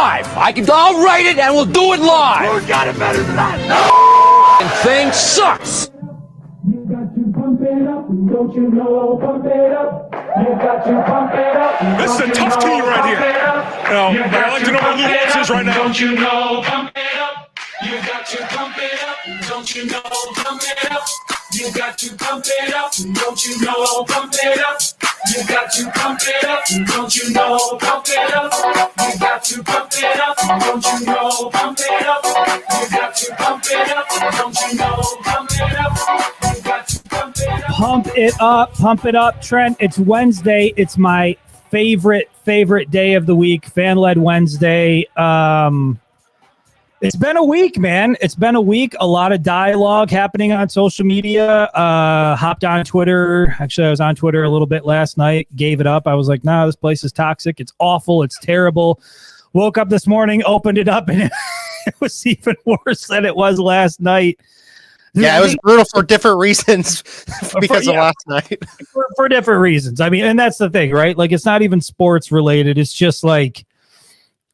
live. I'll write it and we'll do it live. Who's got it better than that? No thing sucks. You got to pump it up, don't you know? Pump it up. You got to pump it up. This is a tough team right here. I like to know where Lou Holtz is right now. Don't you know? Pump it up. You got to pump it up. Don't you know? Pump it up. You got to pump it up. Don't you know? Pump it up. You got to pump it up. Don't you know? Pump it up. You got to pump it up. Don't you know? Pump it up. You got to pump it up. Don't you know? Pump it up. You got to pump it up. Pump it up, Trent. It's Wednesday. It's my favorite day of the week, Fan-Led Wednesday. It's been a week, man. It's been a week. A lot of dialogue happening on social media. Hopped on Twitter. Actually, I was on Twitter a little bit last night. Gave it up. I was like, nah, this place is toxic. It's awful. It's terrible. Woke up this morning, opened it up, and it was even worse than it was last night. Yeah, it was brutal for different reasons because of last night. For different reasons. I mean, and that's the thing, right? Like, it's not even sports related. It's just like,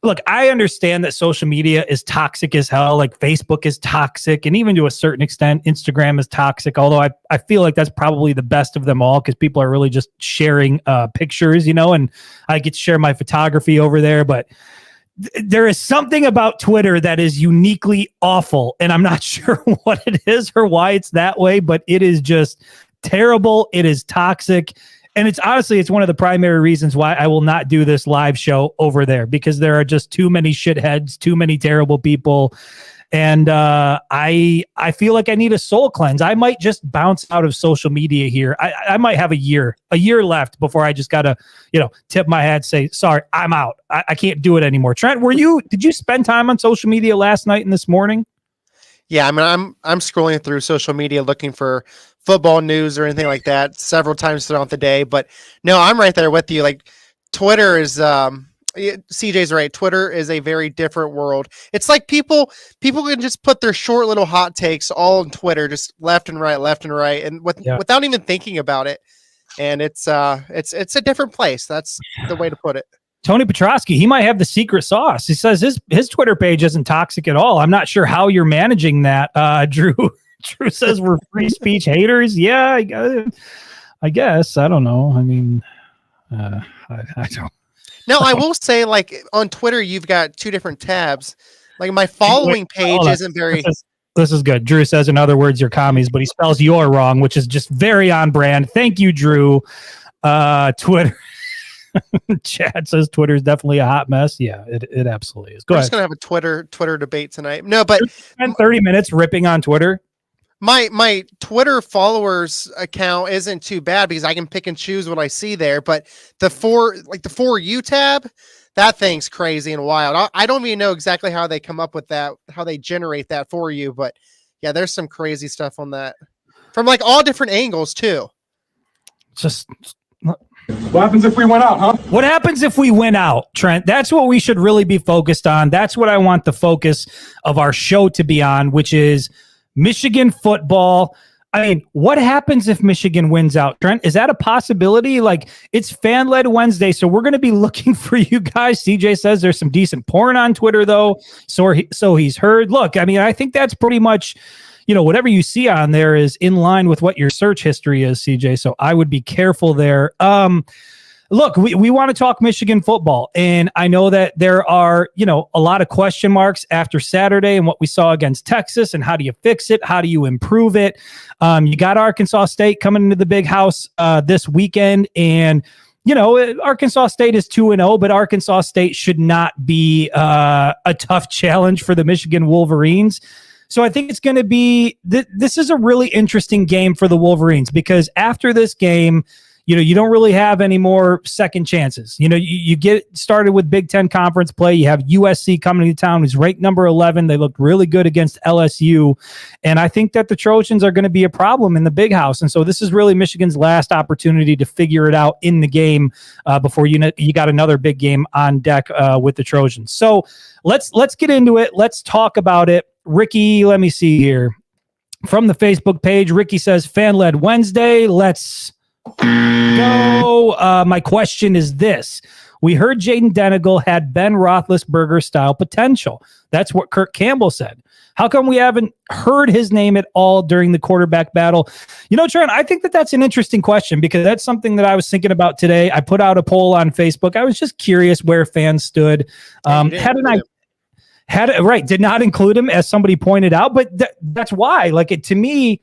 look, I understand that social media is toxic as hell. Like, Facebook is toxic, and even to a certain extent, Instagram is toxic. Although I feel like that's probably the best of them all because people are really just sharing pictures, and I get to share my photography over there. But there is something about Twitter that is uniquely awful, and I'm not sure what it is or why it's that way, but it is just terrible. It is toxic. And it's one of the primary reasons why I will not do this live show over there, because there are just too many shitheads, too many terrible people. And I feel like I need a soul cleanse. I might just bounce out of social media here. I might have a year left before I just got to, tip my hat, say, sorry, I'm out. I can't do it anymore. Trent, did you spend time on social media last night and this morning? Yeah, I mean, I'm scrolling through social media looking for football news or anything like that several times throughout the day. But no, I'm right there with you. Like, Twitter is, CJ's right. Twitter is a very different world. It's like people can just put their short little hot takes all on Twitter, just left and right, and without even thinking about it. And it's a different place. That's the way to put it. Tony Petrosky, he might have the secret sauce. He says his Twitter page isn't toxic at all. I'm not sure how you're managing that. Drew says we're free speech haters. Yeah, I guess. I don't know. I mean, I don't. No, I will say, like, on Twitter, you've got two different tabs. Like, my following page isn't very... This is good. Drew says, in other words, you're commies, but he spells your wrong, which is just very on brand. Thank you, Drew. Twitter. Chad says Twitter is definitely a hot mess. Yeah, it absolutely is. Go ahead. We're just going to have a Twitter debate tonight. No, but... Spend 30 minutes ripping on Twitter. My Twitter followers account isn't too bad because I can pick and choose what I see there. But the For You tab, that thing's crazy and wild. I don't even know exactly how they come up with that, how they generate that for you. But yeah, there's some crazy stuff on that from like all different angles too. What happens if we went out, huh? What happens if we win out, Trent? That's what we should really be focused on. That's what I want the focus of our show to be on, which is Michigan football. I mean, what happens if Michigan wins out, Trent? Is that a possibility? Like, it's Fan-Led Wednesday, so we're going to be looking for you guys. CJ says there's some decent porn on Twitter, though, so he's heard. Look, I mean, I think that's pretty much, whatever you see on there is in line with what your search history is, CJ, so I would be careful there. Look, we want to talk Michigan football, and I know that there are, a lot of question marks after Saturday and what we saw against Texas, and how do you fix it? How do you improve it? You got Arkansas State coming into the big house this weekend, and Arkansas State is 2-0, but Arkansas State should not be a tough challenge for the Michigan Wolverines. So I think it's going to be this is a really interesting game for the Wolverines, because after this game, you don't really have any more second chances. You get started with Big Ten conference play. You have USC coming to town, who's ranked number 11. They looked really good against LSU. And I think that the Trojans are going to be a problem in the big house. And so this is really Michigan's last opportunity to figure it out in the game before you got another big game on deck with the Trojans. So let's get into it. Let's talk about it. Ricky, let me see here. From the Facebook page, Ricky says, Fan-Led Wednesday. Let's go. My question is this: We heard Jaden Denegal had Ben Roethlisberger style potential. That's what Kirk Campbell said. How come we haven't heard his name at all during the quarterback battle? You know, Trent, I think that that's an interesting question because that's something that I was thinking about today. I put out a poll on Facebook. I was just curious where fans stood. Did not include him, as somebody pointed out, but that's why. To me,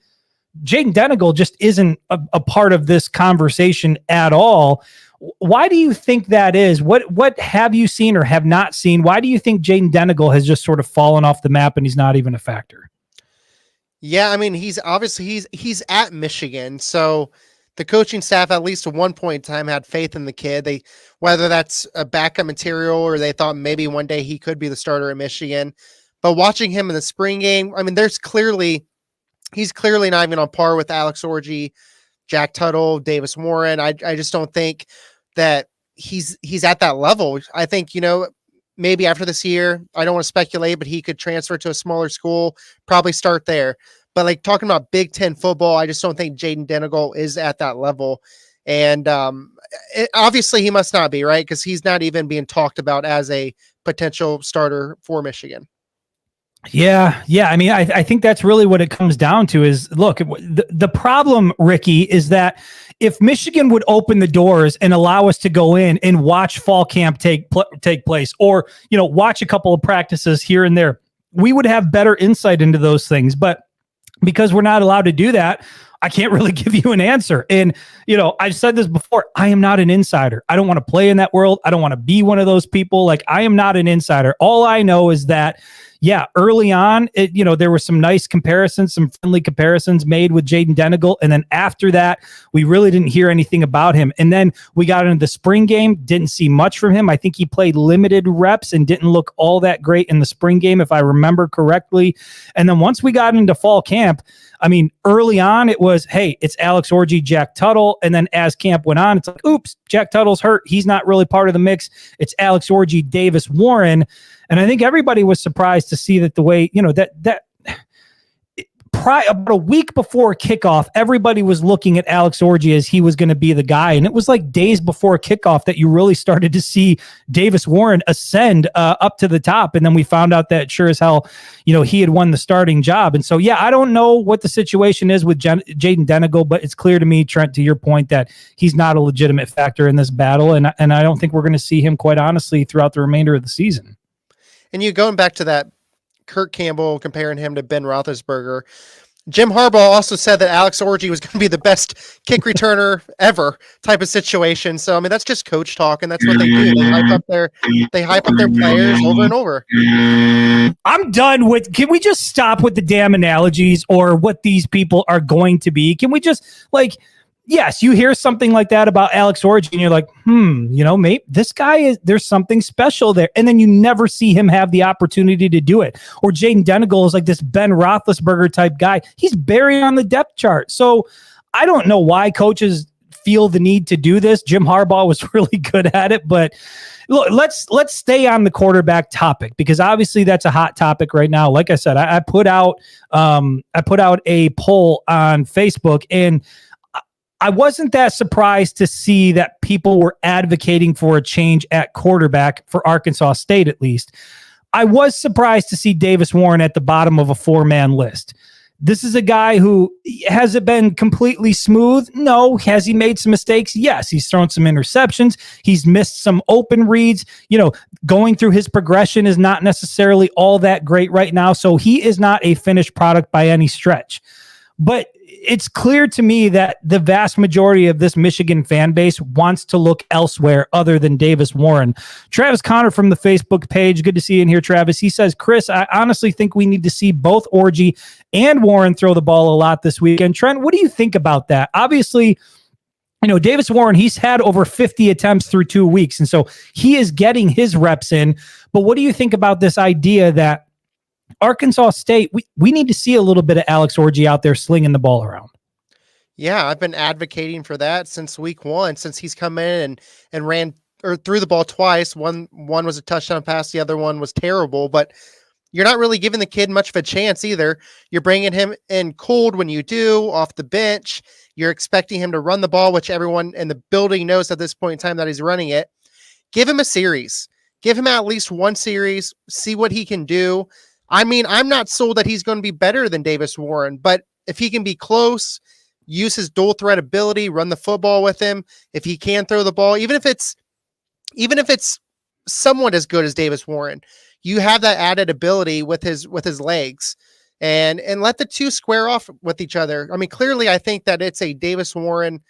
Jaden Denegal just isn't a part of this conversation at all. Why do you think that is? What have you seen or have not seen? Why do you think Jaden Denegal has just sort of fallen off the map and he's not even a factor? Yeah, I mean, he's at Michigan, so the coaching staff at least at one point in time had faith in the kid. Whether that's a backup material or they thought maybe one day he could be the starter at Michigan. But watching him in the spring game, I mean, he's clearly not even on par with Alex Orji, Jack Tuttle, Davis Warren. I just don't think that he's at that level. I think, maybe after this year, I don't want to speculate, but he could transfer to a smaller school, probably start there. But talking about Big Ten football, I just don't think Jaden Denegal is at that level. And obviously he must not be, right? Because he's not even being talked about as a potential starter for Michigan. Yeah. I mean, I think that's really what it comes down to is, look, the problem, Ricky, is that if Michigan would open the doors and allow us to go in and watch fall camp take place, or, watch a couple of practices here and there, we would have better insight into those things. But because we're not allowed to do that, I can't really give you an answer. And, I've said this before, I am not an insider. I don't want to play in that world. I don't want to be one of those people. I am not an insider. All I know is that, yeah, early on, there were some nice comparisons, some friendly comparisons made with Jaden Denegal. And then after that, we really didn't hear anything about him. And then we got into the spring game, didn't see much from him. I think he played limited reps and didn't look all that great in the spring game, if I remember correctly. And then once we got into fall camp, I mean, early on, it was, hey, it's Alex Orji, Jack Tuttle. And then as camp went on, it's like, oops, Jack Tuttle's hurt. He's not really part of the mix. It's Alex Orji, Davis Warren. And I think everybody was surprised to see that the way, about a week before kickoff, everybody was looking at Alex Orji as he was going to be the guy. And it was days before kickoff that you really started to see Davis Warren ascend up to the top. And then we found out that sure as hell, he had won the starting job. And so, yeah, I don't know what the situation is with Jaden Denegal, but it's clear to me, Trent, to your point, that he's not a legitimate factor in this battle. And I don't think we're going to see him, quite honestly, throughout the remainder of the season. And you going back to that Kirk Campbell comparing him to Ben Roethlisberger, Jim Harbaugh also said that Alex Orji was going to be the best kick returner ever type of situation. So, I mean, that's just coach talk, and that's what they do. They hype up their players over and over. I'm done with, can we just stop with the damn analogies or what these people are going to be? Can we just yes, you hear something like that about Alex Orji and you're like, maybe this guy there's something special there. And then you never see him have the opportunity to do it. Or Jaden Denegal is like this Ben Roethlisberger type guy. He's buried on the depth chart. So I don't know why coaches feel the need to do this. Jim Harbaugh was really good at it, but look, let's stay on the quarterback topic because obviously that's a hot topic right now. Like I said, I put out a poll on Facebook, and I wasn't that surprised to see that people were advocating for a change at quarterback for Arkansas State, at least. I was surprised to see Davis Warren at the bottom of a 4-man list. This is a guy who, has it been completely smooth? No. Has he made some mistakes? Yes. He's thrown some interceptions. He's missed some open reads. Going through his progression is not necessarily all that great right now. So he is not a finished product by any stretch. But it's clear to me that the vast majority of this Michigan fan base wants to look elsewhere other than Davis Warren. Travis Connor from the Facebook page. Good to see you in here, Travis. He says, Chris, I honestly think we need to see both Orji and Warren throw the ball a lot this weekend. Trent, what do you think about that? Obviously, Davis Warren, he's had over 50 attempts through 2 weeks. And so he is getting his reps in. But what do you think about this idea that Arkansas State, we need to see a little bit of Alex Orji out there slinging the ball around? Yeah, I've been advocating for that since week one, since he's come in and ran or threw the ball twice. One was a touchdown pass. The other one was terrible, but you're not really giving the kid much of a chance either. You're bringing him in cold when you do, off the bench. You're expecting him to run the ball, which everyone in the building knows at this point in time that he's running it. give him a series. Give him at least one series, see what he can do. I mean, I'm not sold that he's going to be better than Davis Warren, but if he can be close, use his dual threat ability, run the football with him, if he can throw the ball, even if it's somewhat as good as Davis Warren, you have that added ability with his legs, and let the two square off with each other. I mean, clearly I think that it's a Davis Warren.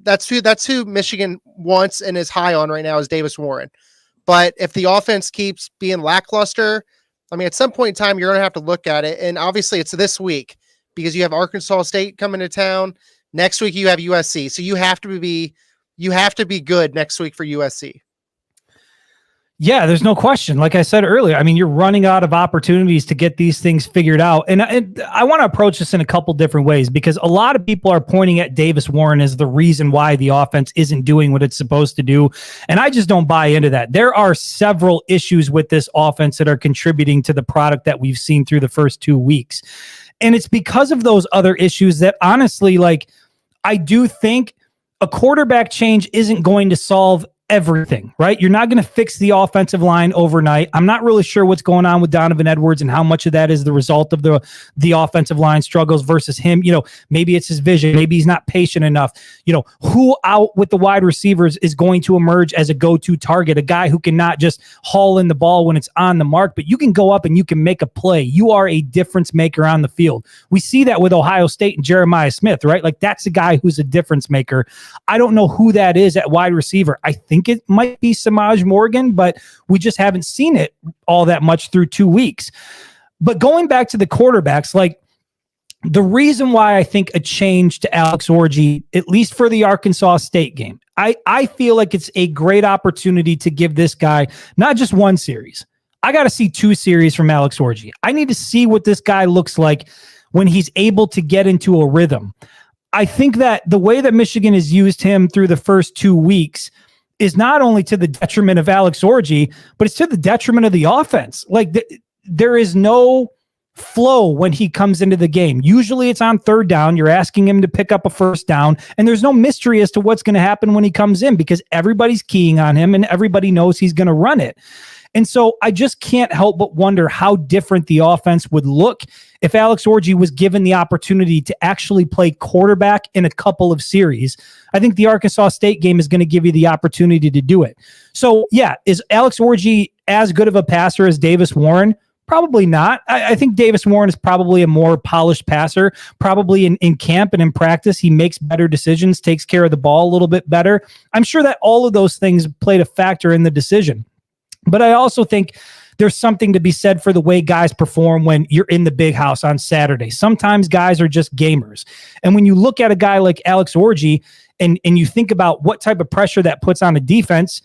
That's who Michigan wants and is high on right now, is Davis Warren. But if the offense keeps being lackluster, I mean, at some point in time, you're going to have to look at it. And obviously it's this week because you have Arkansas State coming to town. Next week you have USC. So you have to be good next week for USC. Yeah, there's no question. Like I said earlier, I mean, you're running out of opportunities to get these things figured out. And I want to approach this in a couple different ways, because a lot of people are pointing at Davis Warren as the reason why the offense isn't doing what it's supposed to do. And I just don't buy into that. There are several issues with this offense that are contributing to the product that we've seen through the first 2 weeks. And it's because of those other issues that, honestly, like, I do think a quarterback change isn't going to solve everything, right? You're not going to fix the offensive line overnight. I'm not really sure what's going on with Donovan Edwards and how much of that is the result of the offensive line struggles versus him. You know, maybe it's his vision. Maybe he's not patient enough. You know, who out with the wide receivers is going to emerge as a go-to target, a guy who can not just haul in the ball when it's on the mark, but you can go up and you can make a play. You are a difference maker on the field. We see that with Ohio State and Jeremiah Smith, right? Like, that's a guy who's a difference maker. I don't know who that is at wide receiver. I think it might be Samaj Morgan, but we just haven't seen it all that much through 2 weeks. But going back to the quarterbacks, like, the reason why I think a change to Alex Orji, at least for the Arkansas State game, I feel like it's a great opportunity to give this guy not just one series. I got to see 2 series from Alex Orji. I need to see what this guy looks like when he's able to get into a rhythm. I think that the way that Michigan has used him through the first 2 weeks is not only to the detriment of Alex Orji, but it's to the detriment of the offense. Like, there is no flow when he comes into the game. Usually it's on third down. You're asking him to pick up a first down, and there's no mystery as to what's going to happen when he comes in, because everybody's keying on him and everybody knows he's going to run it. And so I just can't help but wonder how different the offense would look if Alex Orji was given the opportunity to actually play quarterback in a couple of series. I think the Arkansas State game is going to give you the opportunity to do it. So, yeah, is Alex Orji as good of a passer as Davis Warren? Probably not. I think Davis Warren is probably a more polished passer. Probably in camp and in practice, he makes better decisions, takes care of the ball a little bit better. I'm sure that all of those things played a factor in the decision. But I also think there's something to be said for the way guys perform when you're in the big house on Saturday. Sometimes guys are just gamers. And when you look at a guy like Alex Orji and you think about what type of pressure that puts on a defense,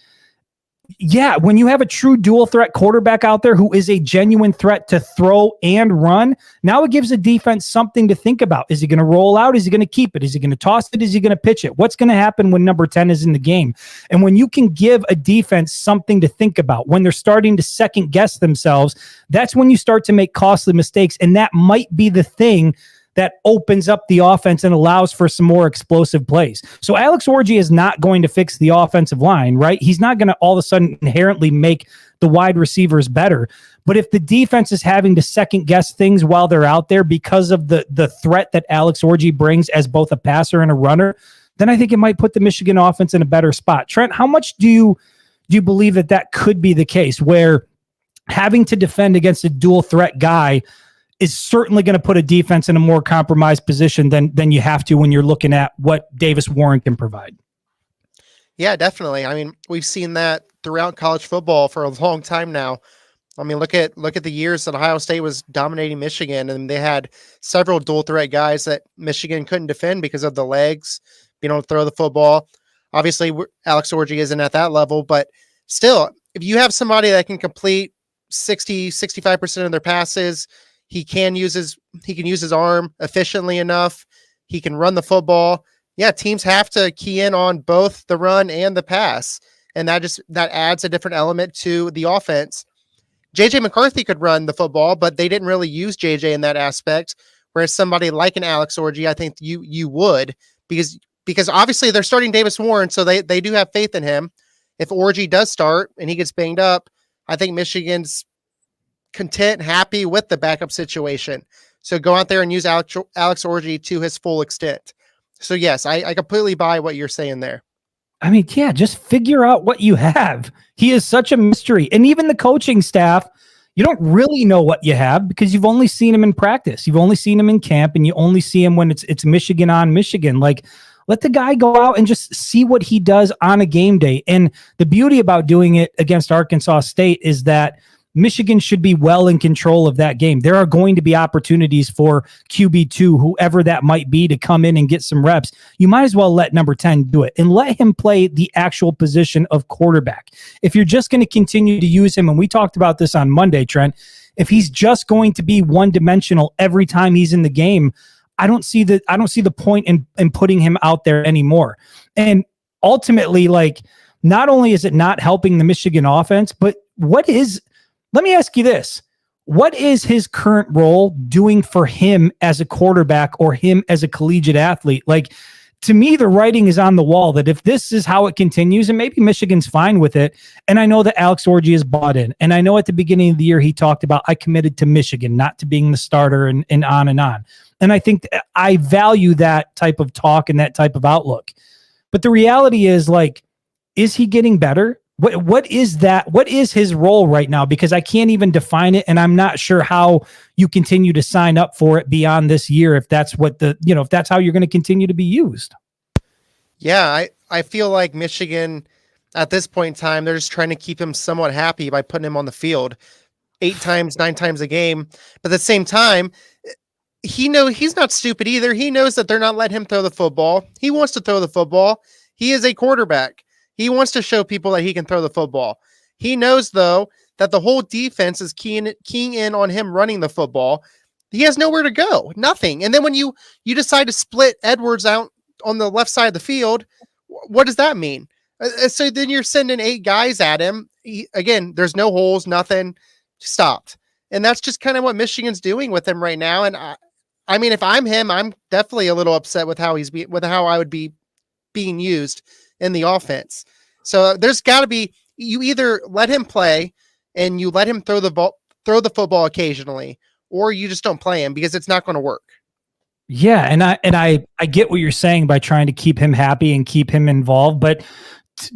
yeah, when you have a true dual threat quarterback out there who is a genuine threat to throw and run, now it gives a defense something to think about. Is he going to roll out? Is he going to keep it? Is he going to toss it? Is he going to pitch it? What's going to happen when number 10 is in the game? And when you can give a defense something to think about, when they're starting to second guess themselves, that's when you start to make costly mistakes. And that might be the thing that opens up the offense and allows for some more explosive plays. So Alex Orji is not going to fix the offensive line, right? He's not going to all of a sudden inherently make the wide receivers better. But if the defense is having to second guess things while they're out there because of the threat that Alex Orji brings as both a passer and a runner, then I think it might put the Michigan offense in a better spot. Trent, how much do you believe that could be the case, where having to defend against a dual threat guy is certainly going to put a defense in a more compromised position than you have to when you're looking at what Davis Warren can provide? Yeah, definitely. I mean, we've seen that throughout college football for a long time now. I mean, look at the years that Ohio State was dominating Michigan, and they had several dual threat guys that Michigan couldn't defend because of the legs, being able to throw the football. Obviously, Alex Orji isn't at that level, but still, if you have somebody that can complete 65% of their passes, he can use his arm efficiently enough. He can run the football. Yeah, teams have to key in on both the run and the pass, and that adds a different element to the offense. JJ McCarthy could run the football, but they didn't really use JJ in that aspect. Whereas somebody like an Alex Orji, I think you would, because obviously they're starting Davis Warren, so they do have faith in him. if Orji does start and he gets banged up, I think Michigan's content, happy with the backup situation. So go out there and use Alex Orji to his full extent. So yes, I completely buy what you're saying there. I mean, yeah, just figure out what you have. He is such a mystery. And even the coaching staff, you don't really know what you have because you've only seen him in practice. You've only seen him in camp, and you only see him when it's Michigan on Michigan. Like, let the guy go out and just see what he does on a game day. And the beauty about doing it against Arkansas State is that Michigan should be well in control of that game. There are going to be opportunities for QB2, whoever that might be, to come in and get some reps. You might as well let number 10 do it and let him play the actual position of quarterback. If you're just going to continue to use him, and we talked about this on Monday, Trent, if he's just going to be one-dimensional every time he's in the game, I don't see the point in putting him out there anymore. And ultimately, like, not only is it not helping the Michigan offense, but let me ask you this. What is his current role doing for him as a quarterback or him as a collegiate athlete? Like, to me, the writing is on the wall that if this is how it continues, and maybe Michigan's fine with it, and I know that Alex Orji is bought in, and I know at the beginning of the year he talked about, I committed to Michigan, not to being the starter, and on and on. And I think I value that type of talk and that type of outlook. But the reality is, like, is he getting better? What is that? What is his role right now? Because I can't even define it, and I'm not sure how you continue to sign up for it beyond this year if that's if that's how you're going to continue to be used. Yeah, I feel like Michigan at this point in time, they're just trying to keep him somewhat happy by putting him on the field 8 times, 9 times a game. But at the same time, he's not stupid either. He knows that they're not letting him throw the football. He wants to throw the football. He is a quarterback. He wants to show people that he can throw the football. He knows, though, that the whole defense is keying in on him running the football. He has nowhere to go, nothing. And then when you decide to split Edwards out on the left side of the field, what does that mean? So then you're sending 8 guys at him. Again, there's no holes, nothing, stopped. And that's just kind of what Michigan's doing with him right now. And I mean, if I'm him, I'm definitely a little upset with how how I would be being used in the offense. So there's got to be, you either let him play and you let him throw the football occasionally, or you just don't play him because it's not going to work. Yeah, and I get what you're saying by trying to keep him happy and keep him involved, but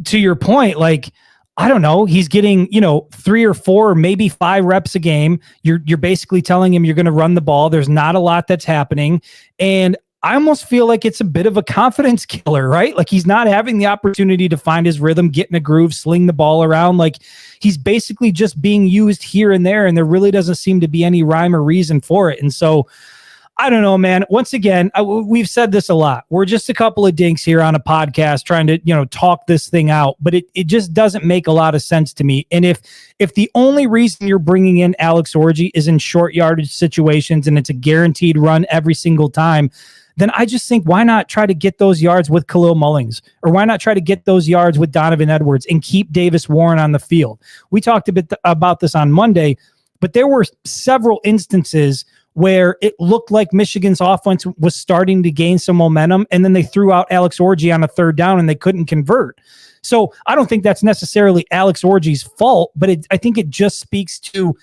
to your point, like, I don't know, he's getting, 3 or 4 or maybe 5 reps a game. You're basically telling him you're going to run the ball. There's not a lot that's happening, and I almost feel like it's a bit of a confidence killer, right? Like, he's not having the opportunity to find his rhythm, get in a groove, sling the ball around. Like, he's basically just being used here and there, and there really doesn't seem to be any rhyme or reason for it. And so, I don't know, man. Once again, we've said this a lot. We're just a couple of dinks here on a podcast trying to, talk this thing out, but it just doesn't make a lot of sense to me. And if the only reason you're bringing in Alex Orji is in short yardage situations and it's a guaranteed run every single time, then I just think, why not try to get those yards with Khalil Mullings? Or why not try to get those yards with Donovan Edwards and keep Davis Warren on the field? We talked a bit about this on Monday, but there were several instances where it looked like Michigan's offense was starting to gain some momentum, and then they threw out Alex Orji on a 3rd down and they couldn't convert. So I don't think that's necessarily Alex Orji's fault, but I think it just speaks to,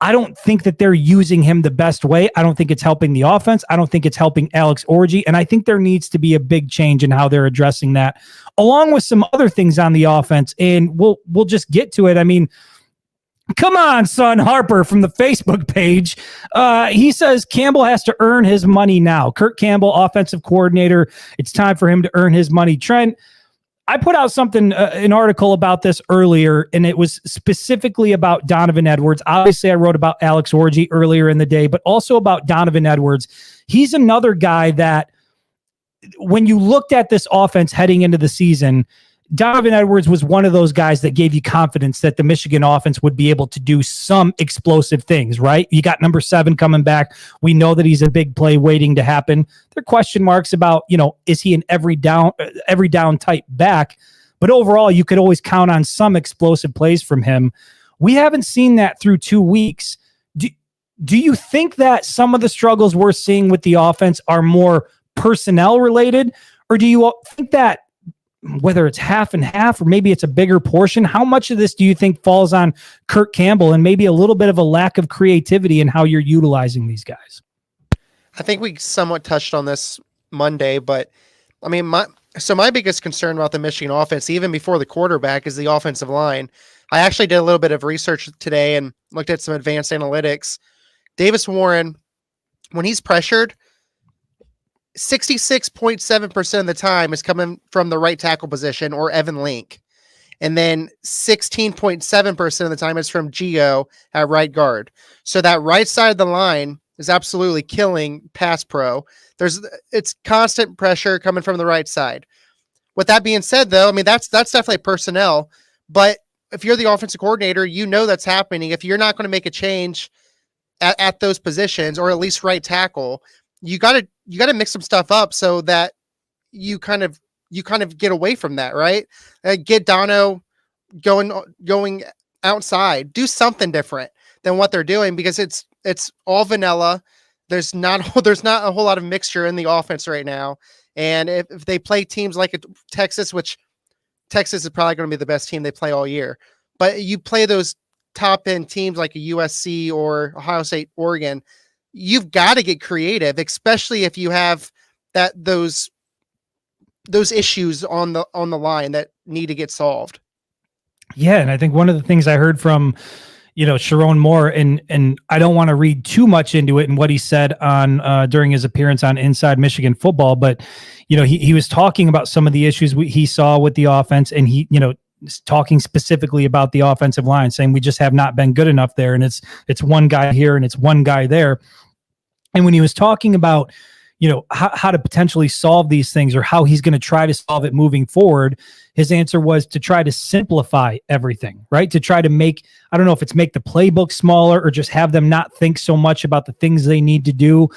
I don't think that they're using him the best way. I don't think it's helping the offense. I don't think it's helping Alex Orji. And I think there needs to be a big change in how they're addressing that, along with some other things on the offense. And we'll just get to it. I mean, come on, son. Harper from the Facebook page. He says Campbell has to earn his money now. Kurt Campbell, offensive coordinator. It's time for him to earn his money. Trent, I put out an article about this earlier, and it was specifically about Donovan Edwards. Obviously, I wrote about Alex Orji earlier in the day, but also about Donovan Edwards. He's another guy that, when you looked at this offense heading into the season, Donovan Edwards was one of those guys that gave you confidence that the Michigan offense would be able to do some explosive things, right? You got number 7 coming back. We know that he's a big play waiting to happen. There are question marks about, is he an every down type back? But overall, you could always count on some explosive plays from him. We haven't seen that through 2 weeks. Do you think that some of the struggles we're seeing with the offense are more personnel related, or do you think that whether it's half and half or maybe it's a bigger portion, how much of this do you think falls on Kirk Campbell and maybe a little bit of a lack of creativity in how you're utilizing these guys? I think we somewhat touched on this Monday, but I mean, my biggest concern about the Michigan offense, even before the quarterback, is the offensive line. I actually did a little bit of research today and looked at some advanced analytics. Davis Warren, when he's pressured, 66.7% of the time is coming from the right tackle position or Evan Link. And then 16.7% of the time is from Gio at right guard. So that right side of the line is absolutely killing pass pro. It's constant pressure coming from the right side. With that being said, though, I mean, that's definitely personnel. But if you're the offensive coordinator, you know that's happening. If you're not going to make a change at those positions, or at least right tackle, you got to mix some stuff up so that you kind of get away from that, right? Get Dono going outside, do something different than what they're doing, because it's all vanilla. There's not a whole lot of mixture in the offense right now. And if they play teams like Texas, which Texas is probably going to be the best team they play all year, but you play those top end teams like a USC or Ohio State, Oregon, you've got to get creative, especially if you have those issues on the line that need to get solved. Yeah, and I think one of the things I heard from, Sharon Moore, and I don't want to read too much into it and what he said on during his appearance on Inside Michigan Football, but he was talking about some of the issues he saw with the offense, and he talking specifically about the offensive line, saying we just have not been good enough there, and it's one guy here and it's one guy there. And when he was talking about how to potentially solve these things, or how he's going to try to solve it moving forward, his answer was to try to simplify everything, right? To try to make the playbook smaller, or just have them not think so much about the things they need to do.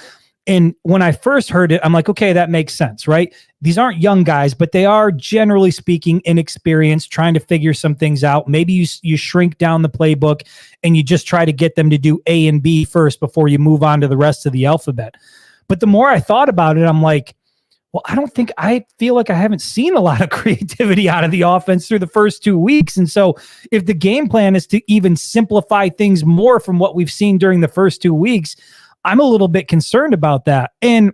And when I first heard it, I'm like, okay, that makes sense, right? These aren't young guys, but they are, generally speaking, inexperienced, trying to figure some things out. Maybe you shrink down the playbook and you just try to get them to do A and B first before you move on to the rest of the alphabet. But the more I thought about it, I'm like, well, I feel like I haven't seen a lot of creativity out of the offense through the first 2 weeks. And so if the game plan is to even simplify things more from what we've seen during the first 2 weeks, I'm a little bit concerned about that. And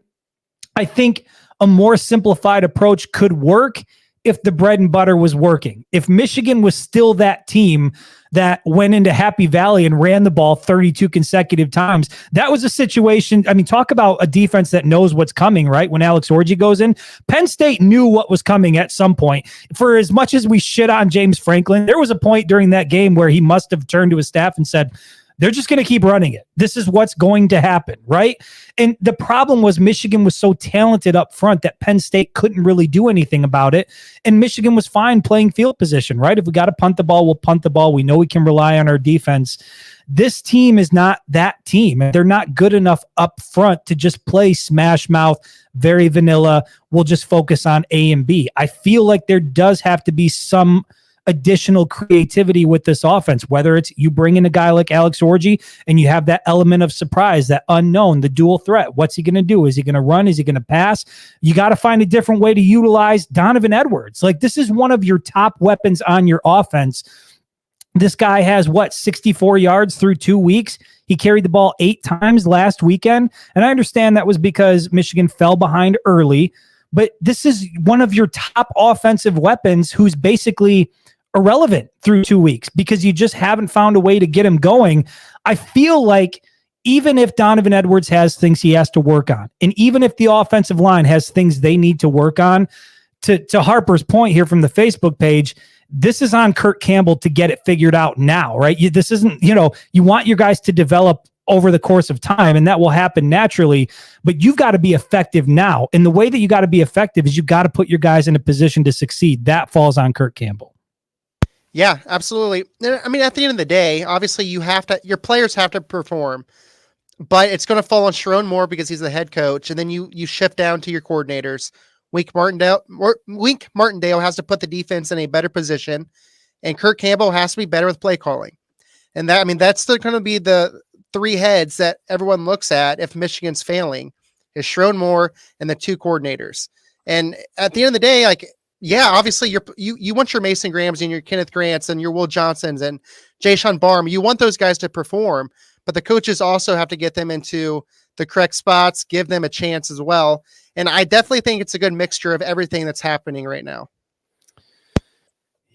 I think a more simplified approach could work if the bread and butter was working. If Michigan was still that team that went into Happy Valley and ran the ball 32 consecutive times, that was a situation. I mean, talk about a defense that knows what's coming, right? When Alex Orji goes in, Penn State knew what was coming at some point. For as much as we shit on James Franklin, there was a point during that game where he must have turned to his staff and said, they're just going to keep running it. This is what's going to happen, right? And the problem was Michigan was so talented up front that Penn State couldn't really do anything about it. And Michigan was fine playing field position, right? If we got to punt the ball, we'll punt the ball. We know we can rely on our defense. This team is not that team. They're not good enough up front to just play smash mouth, very vanilla. We'll just focus on A and B. I feel like there does have to be some additional creativity with this offense, whether it's you bring in a guy like Alex Orji and you have that element of surprise, that unknown, the dual threat. What's he going to do? Is he going to run? Is he going to pass? You got to find a different way to utilize Donovan Edwards. Like, this is one of your top weapons on your offense. This guy has 64 yards through 2 weeks. He carried the ball 8 times last weekend. And I understand that was because Michigan fell behind early, but this is one of your top offensive weapons who's basically irrelevant through 2 weeks because you just haven't found a way to get him going. I feel like even if Donovan Edwards has things he has to work on, and even if the offensive line has things they need to work on, to Harper's point here from the Facebook page, this is on Kirk Campbell to get it figured out now, right? This isn't, you want your guys to develop over the course of time, and that will happen naturally, but you've got to be effective now. And the way that you got to be effective is you've got to put your guys in a position to succeed. That falls on Kirk Campbell. Yeah, absolutely. I mean, at the end of the day, obviously your players have to perform, but it's going to fall on Sharon Moore because he's the head coach. And then you shift down to your coordinators. Wink Martindale has to put the defense in a better position, and Kirk Campbell has to be better with play calling. And that's going to be the three heads that everyone looks at if Michigan's failing, is Sharon Moore and the two coordinators. And at the end of the day, yeah, obviously you want your Mason Grahams and your Kenneth Grants and your Will Johnsons and Jayshon Barham. You want those guys to perform, but the coaches also have to get them into the correct spots, give them a chance as well. And I definitely think it's a good mixture of everything that's happening right now.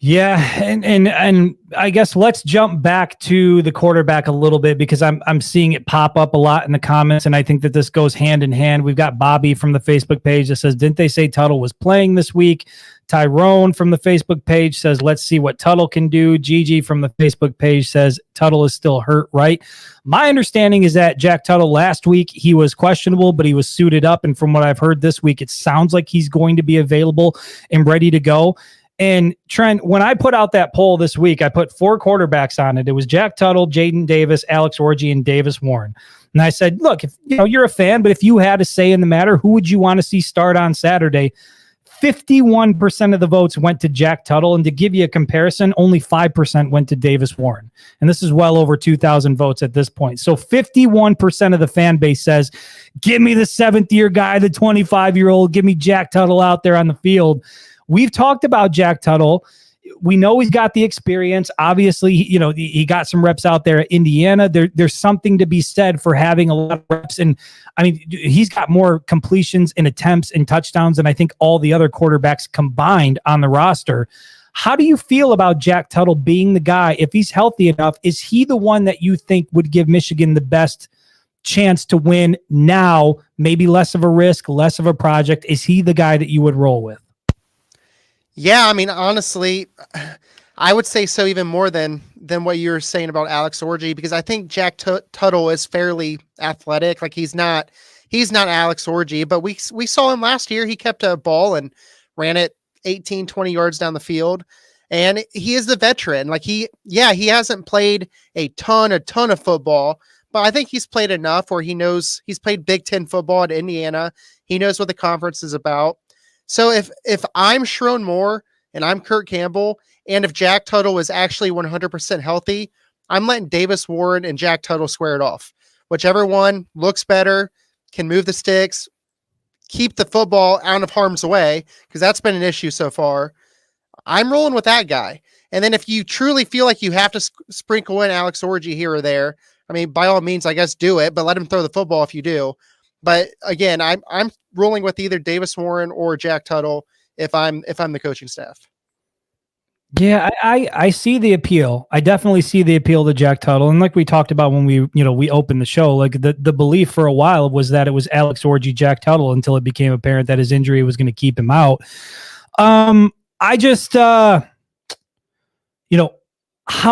Yeah, and I guess let's jump back to the quarterback a little bit, because I'm seeing it pop up a lot in the comments, and I think that this goes hand in hand. We've got Bobby from the Facebook page that says, didn't they say Tuttle was playing this week? Tyrone from the Facebook page says, let's see what Tuttle can do. Gigi from the Facebook page says, Tuttle is still hurt, right? My understanding is that Jack Tuttle last week, he was questionable, but he was suited up, and from what I've heard this week, it sounds like he's going to be available and ready to go. And Trent, when I put out that poll this week, I put 4 quarterbacks on it. It was Jack Tuttle, Jaden Davis, Alex Orji, and Davis Warren. And I said, look, if you're a fan, but if you had a say in the matter, who would you want to see start on Saturday? 51% of the votes went to Jack Tuttle. And to give you a comparison, only 5% went to Davis Warren. And this is well over 2,000 votes at this point. So 51% of the fan base says, give me the 7th-year guy, the 25-year-old, give me Jack Tuttle out there on the field. We've talked about Jack Tuttle. We know he's got the experience. Obviously, he got some reps out there at Indiana. There's something to be said for having a lot of reps. And I mean, he's got more completions and attempts and touchdowns than I think all the other quarterbacks combined on the roster. How do you feel about Jack Tuttle being the guy? If he's healthy enough, is he the one that you think would give Michigan the best chance to win now? Maybe less of a risk, less of a project. Is he the guy that you would roll with? Yeah, I mean, honestly, I would say so even more than what you're saying about Alex Orji, because I think Jack Tuttle is fairly athletic. Like he's not Alex Orji, but we saw him last year. He kept a ball and ran it 18, 20 yards down the field. And he is the veteran. Like he hasn't played a ton of football, but I think he's played enough where he knows he's played Big Ten football at Indiana. He knows what the conference is about. So if I'm Sherrone Moore and I'm Kurt Campbell, and if Jack Tuttle is actually 100% healthy, I'm letting Davis Warren and Jack Tuttle square it off. Whichever one looks better, can move the sticks, keep the football out of harm's way, because that's been an issue so far. I'm rolling with that guy. And then if you truly feel like you have to sprinkle in Alex Orji here or there, I mean, by all means, I guess do it, but let him throw the football if you do. But again, I'm rolling with either Davis Warren or Jack Tuttle if I'm the coaching staff. Yeah, I see the appeal. I definitely see the appeal to Jack Tuttle. And like we talked about when we opened the show, like the belief for a while was that it was Alex Orji, Jack Tuttle, until it became apparent that his injury was going to keep him out. I just, how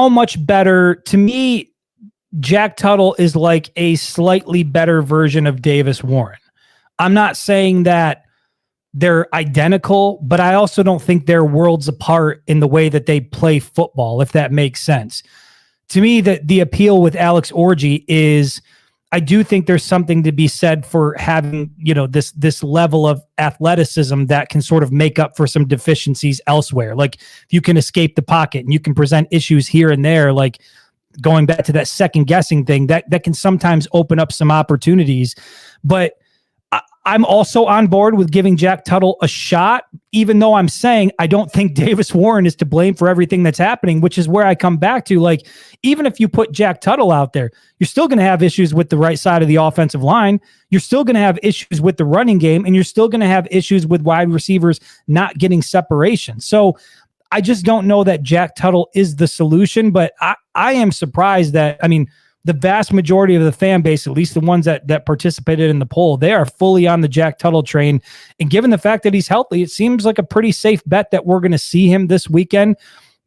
much better to me, Jack Tuttle is like a slightly better version of Davis Warren. I'm not saying that they're identical, but I also don't think they're worlds apart in the way that they play football, if that makes sense. To me, the appeal with Alex Orji is I do think there's something to be said for having, this level of athleticism that can sort of make up for some deficiencies elsewhere. Like if you can escape the pocket and you can present issues here and there, like going back to that second guessing thing, that can sometimes open up some opportunities. But I'm also on board with giving Jack Tuttle a shot, even though I'm saying I don't think Davis Warren is to blame for everything that's happening, which is where I come back to. Like, even if you put Jack Tuttle out there, you're still going to have issues with the right side of the offensive line. You're still going to have issues with the running game, and you're still going to have issues with wide receivers not getting separation. So I just don't know that Jack Tuttle is the solution, but I am surprised that, the vast majority of the fan base, at least the ones that participated in the poll, they are fully on the Jack Tuttle train. And given the fact that he's healthy, it seems like a pretty safe bet that we're going to see him this weekend.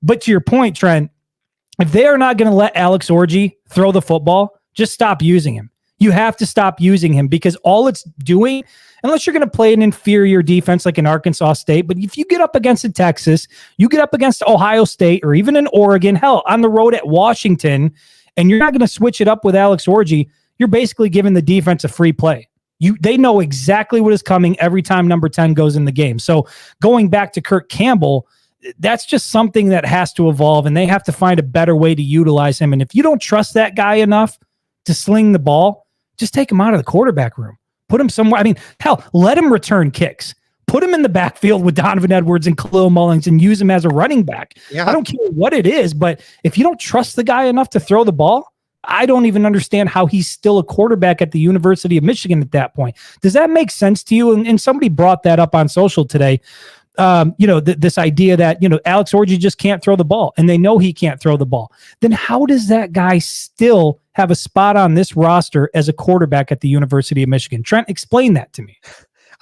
But to your point, Trent, if they are not going to let Alex Orji throw the football, just stop using him. You have to stop using him, because all it's doing, unless you're going to play an inferior defense like an Arkansas State, but if you get up against a Texas, you get up against Ohio State, or even an Oregon, hell, on the road at Washington, and you're not going to switch it up with Alex Orji, you're basically giving the defense a free play. They know exactly what is coming every time number 10 goes in the game. So going back to Kurt Campbell, that's just something that has to evolve, and they have to find a better way to utilize him. And if you don't trust that guy enough to sling the ball, just take him out of the quarterback room. Put him somewhere. Hell, let him return kicks. Put him in the backfield with Donovan Edwards and Khalil Mullings and use him as a running back. Yeah. I don't care what it is, but if you don't trust the guy enough to throw the ball, I don't even understand how he's still a quarterback at the University of Michigan at that point. Does that make sense to you? And somebody brought that up on social today. This idea that, Alex Orji just can't throw the ball, and they know he can't throw the ball. Then how does that guy still have a spot on this roster as a quarterback at the University of Michigan? Trent, explain that to me.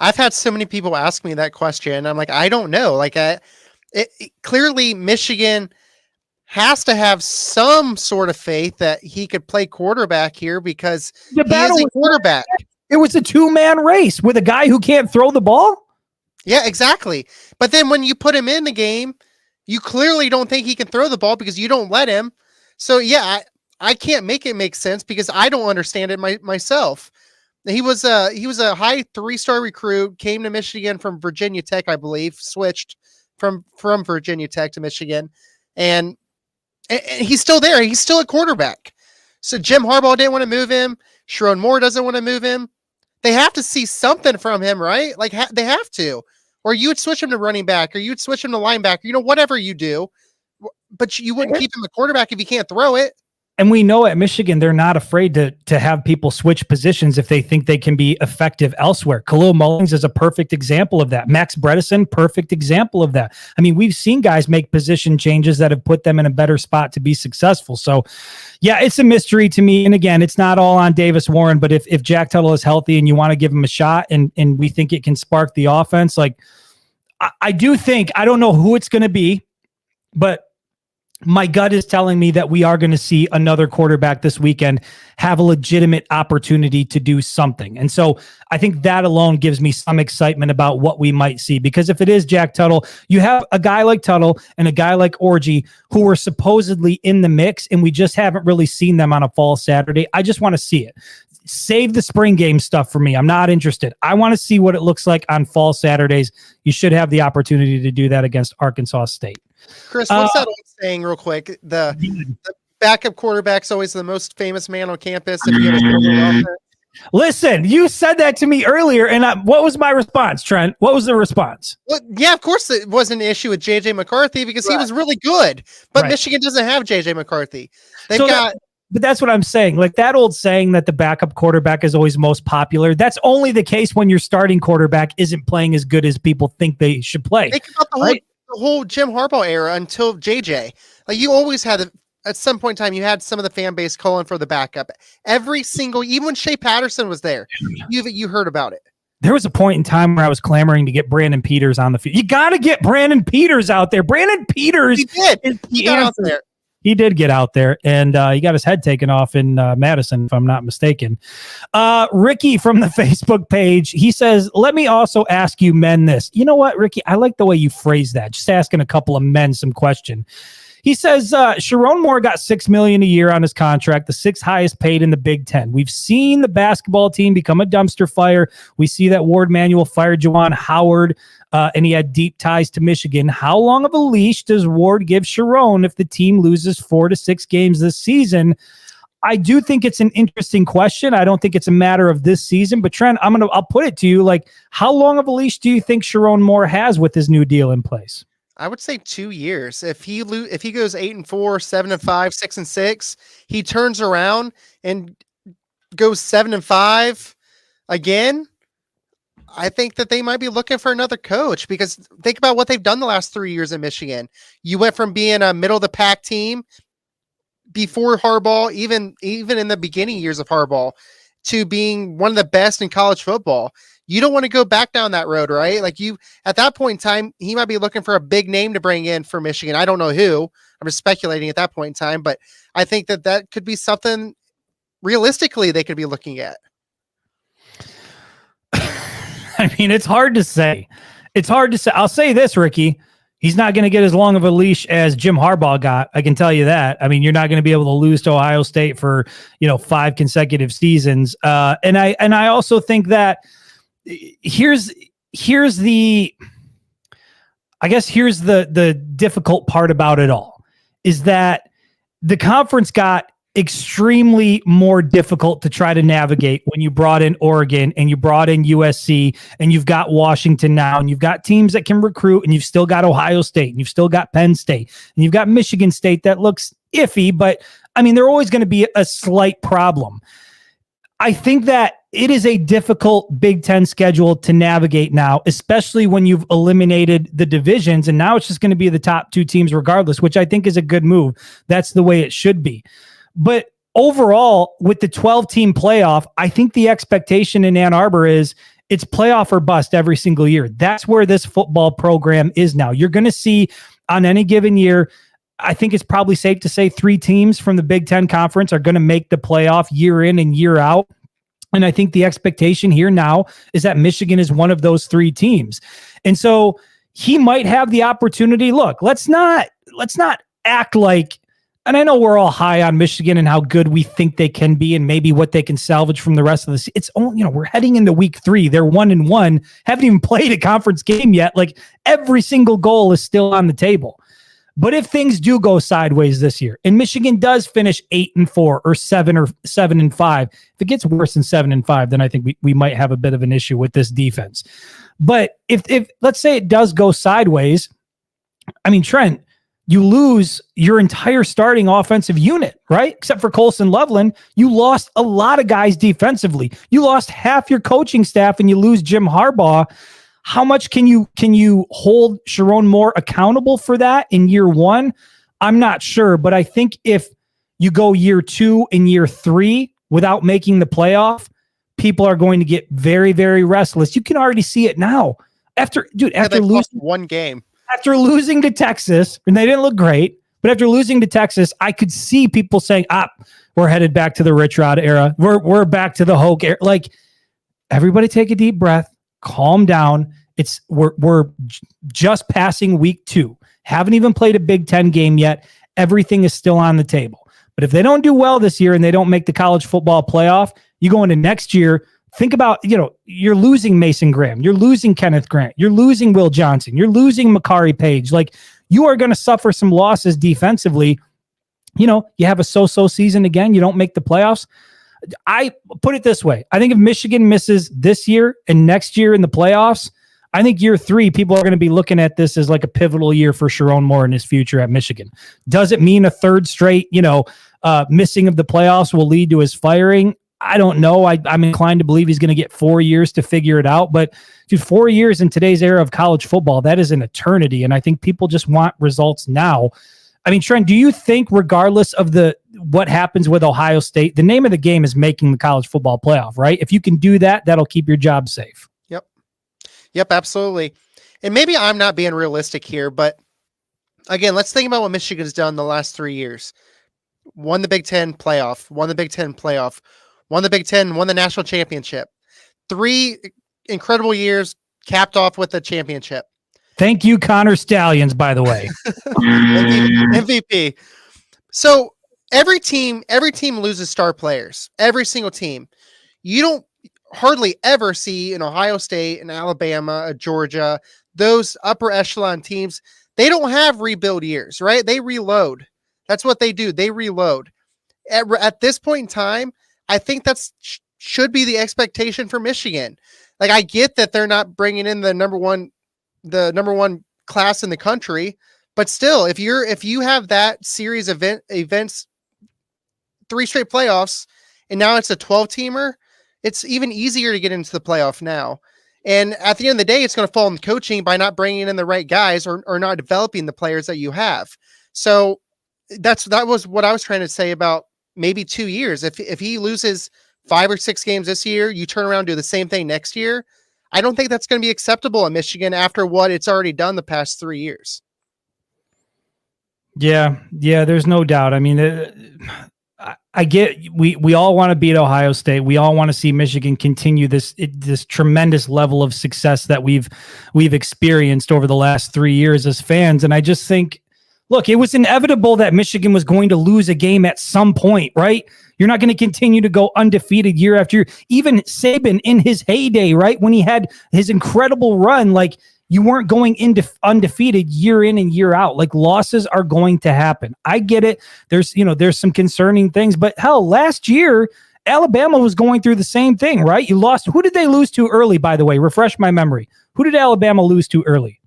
I've had so many people ask me that question. I'm like, I don't know. Like, clearly Michigan has to have some sort of faith that he could play quarterback here because he is a quarterback. It was a 2-man race with a guy who can't throw the ball. Yeah, exactly. But then when you put him in the game, you clearly don't think he can throw the ball because you don't let him. So yeah, I can't make it make sense because I don't understand it myself. He was a high 3-star recruit, came to Michigan from Virginia Tech, I believe, switched from Virginia Tech to Michigan, and he's still there. He's still a quarterback. So Jim Harbaugh didn't want to move him. Sharon Moore doesn't want to move him. They have to see something from him, right? Like they have to, or you would switch him to running back, or you would switch him to linebacker. Whatever you do, but you wouldn't keep him a quarterback if you can't throw it. And we know at Michigan, they're not afraid to have people switch positions if they think they can be effective elsewhere. Khalil Mullings is a perfect example of that. Max Bredesen, perfect example of that. I mean, we've seen guys make position changes that have put them in a better spot to be successful. So, yeah, it's a mystery to me. And again, it's not all on Davis Warren, but if Jack Tuttle is healthy and you want to give him a shot and we think it can spark the offense, like I do think, I don't know who it's going to be, but my gut is telling me that we are going to see another quarterback this weekend have a legitimate opportunity to do something. And so I think that alone gives me some excitement about what we might see, because if it is Jack Tuttle, you have a guy like Tuttle and a guy like Orji who are supposedly in the mix, and we just haven't really seen them on a fall Saturday. I just want to see it. Save the spring game stuff for me. I'm not interested. I want to see what it looks like on fall Saturdays. You should have the opportunity to do that against Arkansas State. Chris, what's that old saying real quick? The backup quarterback's always the most famous man on campus. If you have Listen, you said that to me earlier, and what was my response, Trent? What was the response? Well, yeah, of course it wasn't an issue with J.J. McCarthy because he was really good. But Michigan doesn't have J.J. McCarthy. But that's what I'm saying. Like that old saying that the backup quarterback is always most popular. That's only the case when your starting quarterback isn't playing as good as people think they should play. Think about the whole Jim Harbaugh era until JJ. Like you always had at some point in time, you had some of the fan base calling for the backup. Every single, even when Shea Patterson was there, you heard about it. There was a point in time where I was clamoring to get Brandon Peters on the field. You got to get Brandon Peters out there. Brandon Peters. He did. He got out there. He did get out there, and he got his head taken off in Madison, if I'm not mistaken. Ricky from the Facebook page, he says, let me also ask you men this. You know what, Ricky? I like the way you phrase that. Just asking a couple of men some question. He says, Sharon Moore got $6 million a year on his contract, the 6th highest paid in the Big Ten. We've seen the basketball team become a dumpster fire. We see that Ward Manuel fired Juwan Howard, and he had deep ties to Michigan. How long of a leash does Ward give Sharon if the team loses 4 to 6 games this season? I do think it's an interesting question. I don't think it's a matter of this season, but Trent, I'll put it to you. Like, how long of a leash do you think Sharon Moore has with his new deal in place? I would say 2 years. If he goes 8-4, 7-5, 6-6, he turns around and goes 7-5 again. I think that they might be looking for another coach because think about what they've done the last 3 years in Michigan. You went from being a middle of the pack team before Harbaugh, even in the beginning years of Harbaugh, to being one of the best in college football. You don't want to go back down that road, right? Like at that point in time, he might be looking for a big name to bring in for Michigan. I don't know who. I'm just speculating at that point in time, but I think that could be something realistically they could be looking at. I mean, it's hard to say. It's hard to say. I'll say this, Ricky. He's not going to get as long of a leash as Jim Harbaugh got. I can tell you that. I mean, you're not going to be able to lose to Ohio State for 5 consecutive seasons. And I also think that here's the difficult part about it all is that the conference got extremely more difficult to try to navigate when you brought in Oregon and you brought in USC and you've got Washington now and you've got teams that can recruit and you've still got Ohio State and you've still got Penn State and you've got Michigan State that looks iffy, but I mean, they're always going to be a slight problem. I think that it is a difficult Big Ten schedule to navigate now, especially when you've eliminated the divisions and now it's just going to be the top 2 teams regardless, which I think is a good move. That's the way it should be. But overall, with the 12-team playoff, I think the expectation in Ann Arbor is it's playoff or bust every single year. That's where this football program is now. You're going to see on any given year, I think it's probably safe to say 3 teams from the Big Ten Conference are going to make the playoff year in and year out. And I think the expectation here now is that Michigan is one of those 3 teams. And so he might have the opportunity. Look, let's not act like, and I know we're all high on Michigan and how good we think they can be and maybe what they can salvage from the rest of the season. It's only, we're heading into week 3. They're 1-1, haven't even played a conference game yet. Like every single goal is still on the table. But if things do go sideways this year and Michigan does finish 8-4 or 7-5, if it gets worse than 7-5, then I think we might have a bit of an issue with this defense. But if let's say it does go sideways, I mean, Trent, you lose your entire starting offensive unit, right? Except for Colson Loveland, you lost a lot of guys defensively. You lost half your coaching staff and you lose Jim Harbaugh. How much can you hold Sharon Moore accountable for that in year 1? I'm not sure, but I think if you go year 2 and year 3 without making the playoff, people are going to get very, very restless. You can already see it now. After losing one game. After losing to Texas, and they didn't look great, but after losing to Texas, I could see people saying, we're headed back to the Rich Rod era. We're back to the Hoke era. Like, everybody take a deep breath, calm down. We're just passing week 2. Haven't even played a Big Ten game yet. Everything is still on the table. But if they don't do well this year and they don't make the college football playoff, you go into next year. Think about, you're losing Mason Graham. You're losing Kenneth Grant. You're losing Will Johnson. You're losing Makari Page. Like, you are going to suffer some losses defensively. You have a so-so season again. You don't make the playoffs. I put it this way. I think if Michigan misses this year and next year in the playoffs, I think year 3, people are going to be looking at this as like a pivotal year for Sharon Moore in his future at Michigan. Does it mean a third straight, missing of the playoffs will lead to his firing? I don't know. I'm inclined to believe he's going to get 4 years to figure it out. But 4 years in today's era of college football, that is an eternity. And I think people just want results now. I mean, Trent, do you think regardless of what happens with Ohio State, the name of the game is making the college football playoff, right? If you can do that, that'll keep your job safe. Yep, absolutely. And maybe I'm not being realistic here, but again, let's think about what Michigan's done the last 3 years. Won the Big Ten playoff, won the Big Ten, won the national championship. 3 incredible years capped off with the championship. Thank you, Connor Stallions, by the way. MVP. So every team loses star players. Every single team. You don't hardly ever see an Ohio State, an Alabama, a Georgia, those upper echelon teams. They don't have rebuild years, right? They reload. That's what they do. They reload. At this point in time, I think that's should be the expectation for Michigan. Like, I get that they're not bringing in the number one class in the country, but still, if you have that series of events, 3 straight playoffs, and now it's a 12-teamer, it's even easier to get into the playoff now. And at the end of the day, it's going to fall in coaching by not bringing in the right guys or not developing the players that you have. So that was what I was trying to say about maybe 2 years. If he loses 5 or 6 games this year, you turn around and do the same thing next year. I don't think that's going to be acceptable in Michigan after what it's already done the past 3 years. Yeah, there's no doubt. I mean, I get we all want to beat Ohio State. We all want to see Michigan continue this tremendous level of success that we've experienced over the last 3 years as fans. And I just think, look, it was inevitable that Michigan was going to lose a game at some point, right? You're not going to continue to go undefeated year after year. Even Saban in his heyday, right, when he had his incredible run, like, you weren't going into undefeated year in and year out. Like, losses are going to happen. I get it. There's some concerning things, but hell, last year, Alabama was going through the same thing, right? You lost. Who did they lose to early, by the way? Refresh my memory. Who did Alabama lose to early?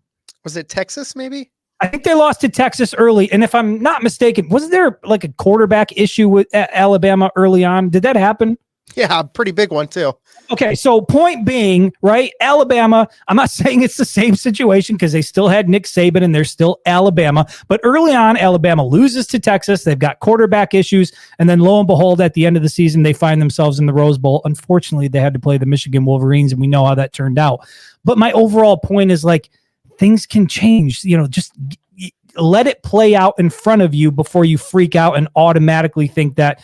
Was it Texas, maybe? I think they lost to Texas early. And if I'm not mistaken, wasn't there like a quarterback issue with Alabama early on? Did that happen? Yeah, a pretty big one too. Okay, so point being, right, Alabama, I'm not saying it's the same situation because they still had Nick Saban and they're still Alabama, but early on, Alabama loses to Texas. They've got quarterback issues, and then lo and behold, at the end of the season, they find themselves in the Rose Bowl. Unfortunately, they had to play the Michigan Wolverines, and we know how that turned out. But my overall point is, like, things can change. Just let it play out in front of you before you freak out and automatically think that,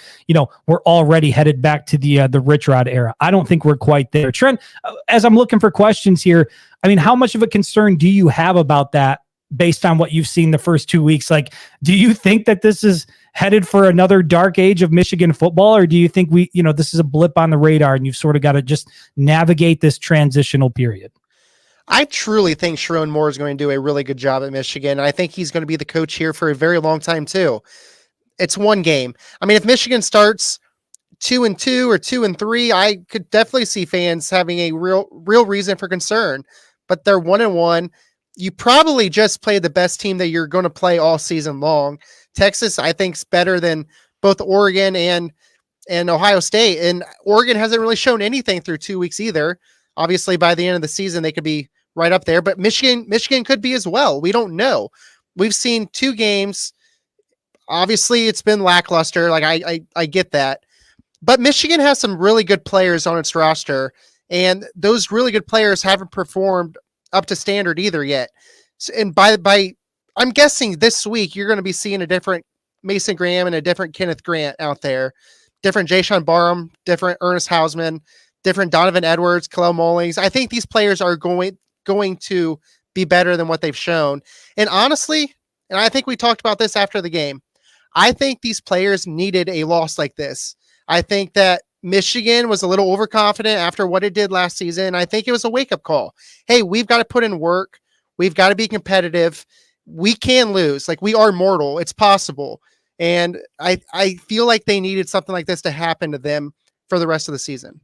we're already headed back to the Rich Rod era. I don't think we're quite there. Trent, as I'm looking for questions here, I mean, how much of a concern do you have about that based on what you've seen the first 2 weeks? Like, do you think that this is headed for another dark age of Michigan football, or do you think this is a blip on the radar and you've sort of got to just navigate this transitional period? I truly think Sharon Moore is going to do a really good job at Michigan. I think he's going to be the coach here for a very long time too. It's one game. I mean, if Michigan starts 2-2 or 2-3, I could definitely see fans having a real reason for concern. But they're 1-1. You probably just play the best team that you're going to play all season long. Texas, I think, is better than both Oregon and Ohio State. And Oregon hasn't really shown anything through 2 weeks either. Obviously, by the end of the season, they could be right up there, but Michigan could be as well. We don't know. We've seen 2 games. Obviously, it's been lackluster. Like, I get that, but Michigan has some really good players on its roster, and those really good players haven't performed up to standard either yet. So, and by I'm guessing this week you're going to be seeing a different Mason Graham and a different Kenneth Grant out there, different Jayshon Barham, different Ernest Hausman, different Donovan Edwards, Kalel Mullings. I think these players are going to be better than what they've shown. And honestly, and I think we talked about this after the game, I think these players needed a loss like this. I think that Michigan was a little overconfident after what it did last season. I think it was a wake-up call. Hey, we've got to put in work. We've got to be competitive. We can lose. Like, we are mortal. It's possible. And I feel like they needed something like this to happen to them for the rest of the season.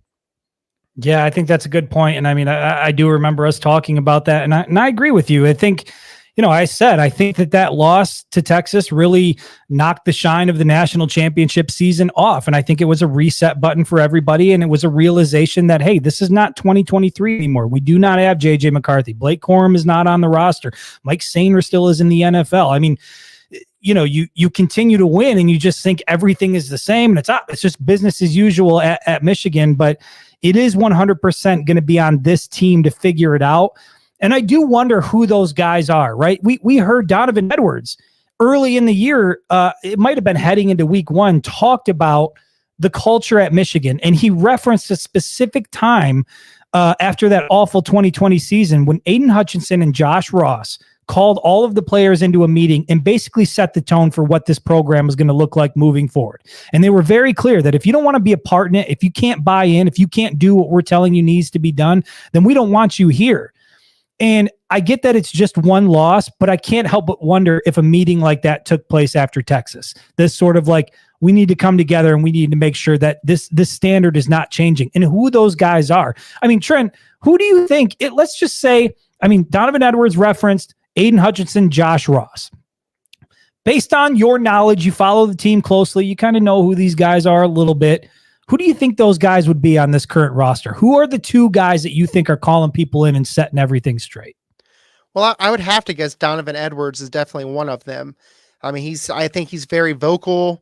Yeah, I think that's a good point. And I mean, I do remember us talking about that. And I agree with you. I think, I think that loss to Texas really knocked the shine of the national championship season off. And I think it was a reset button for everybody. And it was a realization that, hey, this is not 2023 anymore. We do not have JJ McCarthy. Blake Corum is not on the roster. Mike Sainer still is in the NFL. I mean, you continue to win and you just think everything is the same. And it's just business as usual at Michigan. But it is 100% going to be on this team to figure it out. And I do wonder who those guys are, right? We heard Donovan Edwards early in the year, it might have been heading into week 1, talked about the culture at Michigan. And he referenced a specific time after that awful 2020 season when Aiden Hutchinson and Josh Ross called all of the players into a meeting and basically set the tone for what this program was going to look like moving forward. And they were very clear that if you don't want to be a part in it, if you can't buy in, if you can't do what we're telling you needs to be done, then we don't want you here. And I get that it's just one loss, but I can't help but wonder if a meeting like that took place after Texas. This sort of like, we need to come together and we need to make sure that this standard is not changing, and who those guys are. I mean, Trent, who do you think let's just say, Donovan Edwards referenced Aiden Hutchinson, Josh Ross. Based on your knowledge, you follow the team closely, you kind of know who these guys are a little bit. Who do you think those guys would be on this current roster? Who are the 2 guys that you think are calling people in and setting everything straight? Well, I would have to guess Donovan Edwards is definitely one of them. I mean, I think he's very vocal.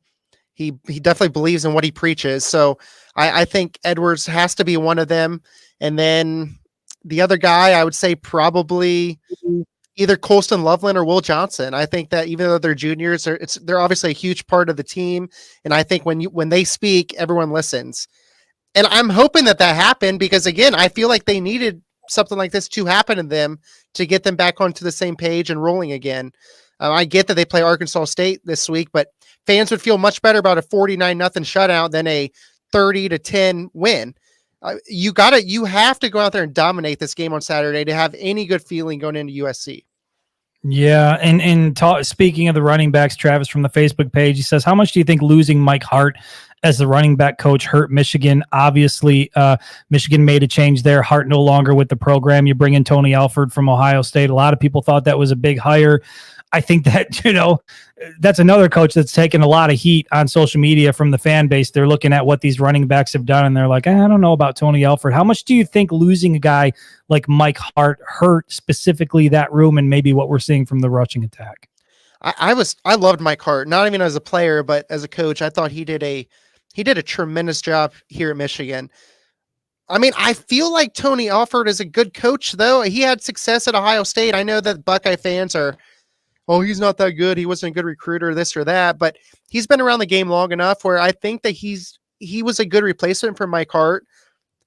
He definitely believes in what he preaches. So I think Edwards has to be one of them. And then the other guy, I would say probably either Colston Loveland or Will Johnson. I think that even though they're juniors, they're obviously a huge part of the team. And I think when they speak, everyone listens. And I'm hoping that happened because, again, I feel like they needed something like this to happen to them to get them back onto the same page and rolling again. I get that they play Arkansas State this week, but fans would feel much better about a 49-0 shutout than a 30-10 win. You have to go out there and dominate this game on Saturday to have any good feeling going into USC. Yeah, and speaking of the running backs, Travis from the Facebook page, he says, how much do you think losing Mike Hart as the running back coach hurt Michigan? Obviously, Michigan made a change there. Hart no longer with the program. You bring in Tony Alford from Ohio State. A lot of people thought that was a big hire. I think that, that's another coach that's taken a lot of heat on social media from the fan base. They're looking at what these running backs have done, and they're like, I don't know about Tony Alford. How much do you think losing a guy like Mike Hart hurt specifically that room and maybe what we're seeing from the rushing attack? I loved Mike Hart, not even as a player, but as a coach. I thought he did a tremendous job here at Michigan. I mean, I feel like Tony Alford is a good coach, though. He had success at Ohio State. I know that Buckeye fans are, oh, he's not that good. He wasn't a good recruiter, this or that. But he's been around the game long enough where I think that he was a good replacement for Mike Hart.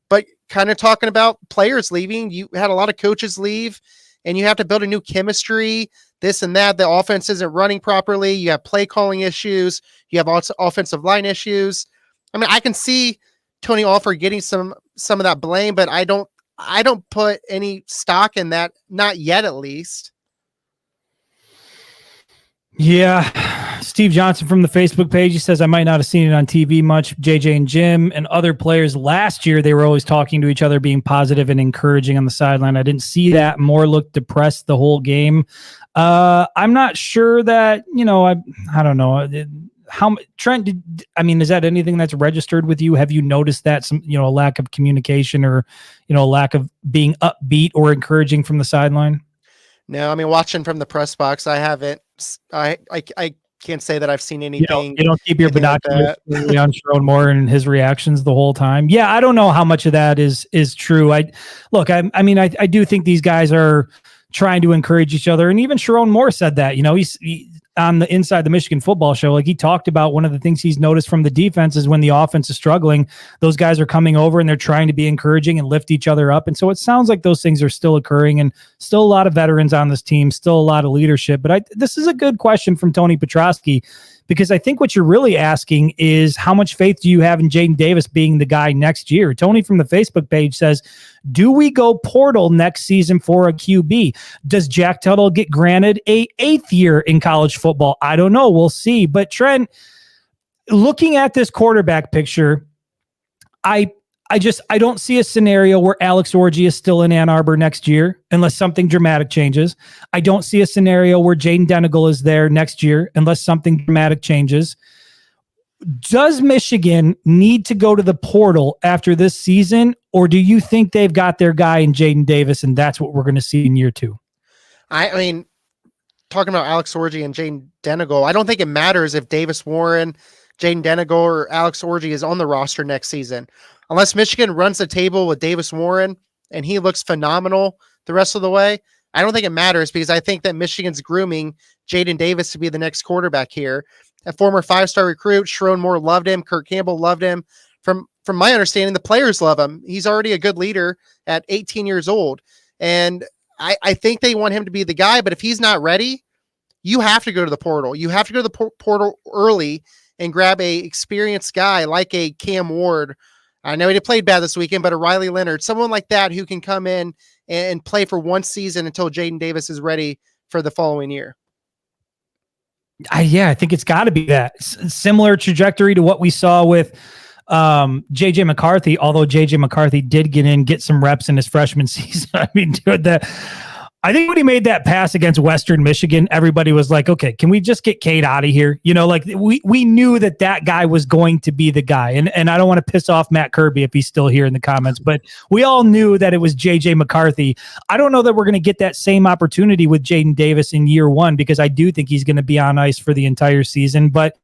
But kind of talking about players leaving, you had a lot of coaches leave, and you have to build a new chemistry, this and that. The offense isn't running properly. You have play calling issues. You have also offensive line issues. I mean, I can see Tony Alford getting some of that blame, but I don't put any stock in that, not yet at least. Yeah. Steve Johnson from the Facebook page, he says, I might not have seen it on TV much. JJ and Jim and other players last year, they were always talking to each other, being positive and encouraging on the sideline. I didn't see that. Moore looked depressed the whole game. I'm not sure that, I don't know. Trent, is that anything that's registered with you? Have you noticed that a lack of communication or, a lack of being upbeat or encouraging from the sideline? No, I mean, watching from the press box, I haven't. I can't say that I've seen anything. You don't keep your binoculars on Sherrone Moore and his reactions the whole time. Yeah, I don't know how much of that is true. I do think these guys are trying to encourage each other, and even Sherrone Moore said that. He's on the Inside the Michigan Football Show, like he talked about one of the things he's noticed from the defense is when the offense is struggling, those guys are coming over and they're trying to be encouraging and lift each other up. And so it sounds like those things are still occurring, and still a lot of veterans on this team, still a lot of leadership. But this is a good question from Tony Petrosky, because I think what you're really asking is how much faith do you have in Jaden Davis being the guy next year? Tony from the Facebook page says, do we go portal next season for a QB? Does Jack Tuttle get granted a 8th year in college football? I don't know. We'll see. But Trent, looking at this quarterback picture, I don't see a scenario where Alex Orji is still in Ann Arbor next year unless something dramatic changes. I don't see a scenario where Jaden Denegal is there next year unless something dramatic changes. Does Michigan need to go to the portal after this season, or do you think they've got their guy in Jaden Davis and that's what we're going to see in year 2? I mean, talking about Alex Orji and Jaden Denegal, I don't think it matters if Davis Warren, Jaden Denegal, or Alex Orji is on the roster next season. Unless Michigan runs the table with Davis Warren and he looks phenomenal the rest of the way, I don't think it matters, because I think that Michigan's grooming Jaden Davis to be the next quarterback here. A former 5-star recruit, Sherrone Moore loved him. Kurt Campbell loved him. From my understanding, the players love him. He's already a good leader at 18 years old. And I think they want him to be the guy, but if he's not ready, you have to go to the portal. You have to go to the portal early and grab a experienced guy like a Cam Ward. I know he played bad this weekend, but a Riley Leonard, someone like that who can come in and play for one season until Jaden Davis is ready for the following year. I think it's got to be that similar trajectory to what we saw with JJ McCarthy, although JJ McCarthy did get some reps in his freshman season. I mean, dude, I think when he made that pass against Western Michigan, everybody was like, okay, can we just get Cade out of here? We knew that guy was going to be the guy. And I don't want to piss off Matt Kirby if he's still here in the comments, but we all knew that it was JJ McCarthy. I don't know that we're going to get that same opportunity with Jaden Davis in year 1, because I do think he's going to be on ice for the entire season. But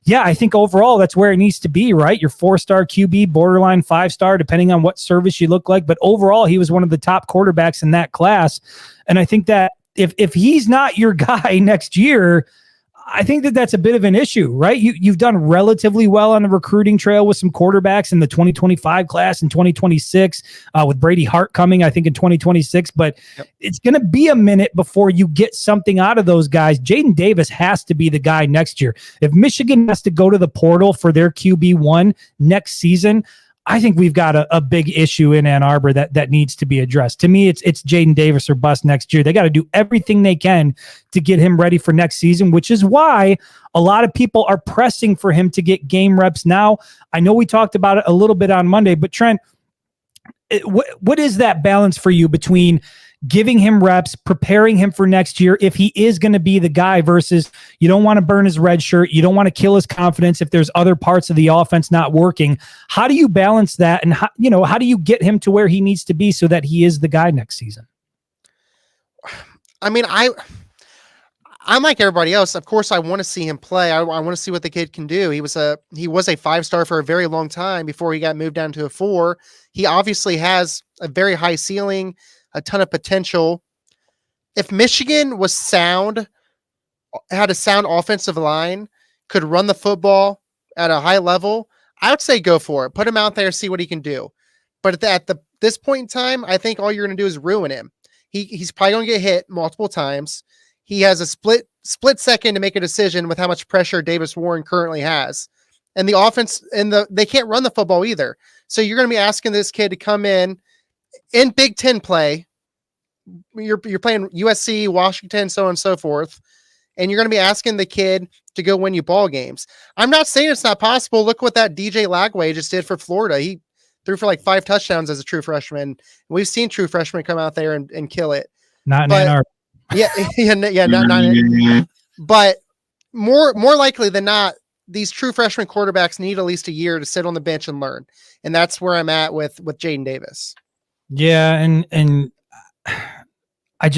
yeah, I think overall that's where it needs to be, right? Your 4-star QB, borderline 5-star, depending on what service you look like. But overall, he was one of the top quarterbacks in that class. And I think that if he's not your guy next year, I think that's a bit of an issue, right? You've done relatively well on the recruiting trail with some quarterbacks in the 2025 class and 2026 with Brady Hart coming, I think, in 2026. But It's going to be a minute before you get something out of those guys. Jaden Davis has to be the guy next year. If Michigan has to go to the portal for their QB1 next season, I think we've got a big issue in Ann Arbor that needs to be addressed. To me, it's Jaden Davis or bust next year. They got to do everything they can to get him ready for next season, which is why a lot of people are pressing for him to get game reps now. I know we talked about it a little bit on Monday, but Trent, what is that balance for you between giving him reps, preparing him for next year if he is going to be the guy, versus you don't want to burn his red shirt, you don't want to kill his confidence if there's other parts of the offense not working? How do you balance that, and how do you get him to where he needs to be so that he is the guy next season? I mean, I'm like everybody else. Of course, I want to see him play. I want to see what the kid can do. He was a 5-star for a very long time before he got moved down to a 4. He obviously has a very high ceiling, a ton of potential. If Michigan was sound, had a sound offensive line, could run the football at a high level, I would say go for it. Put him out there, see what he can do. But at this point in time, I think all you're going to do is ruin him. He's probably going to get hit multiple times. He has a split second to make a decision with how much pressure Davis Warren currently has. And the offense they can't run the football either. So you're going to be asking this kid to come in Big Ten play. You're playing USC, Washington, so on and so forth. And you're going to be asking the kid to go win you ball games. I'm not saying it's not possible. Look what that DJ Lagway just did for Florida. He threw for like 5 touchdowns as a true freshman. We've seen true freshmen come out there and kill it. Not in Ann Arbor. Yeah, not. But more likely than not, these true freshman quarterbacks need at least a year to sit on the bench and learn, and that's where I'm at with Jaden Davis. Yeah, and I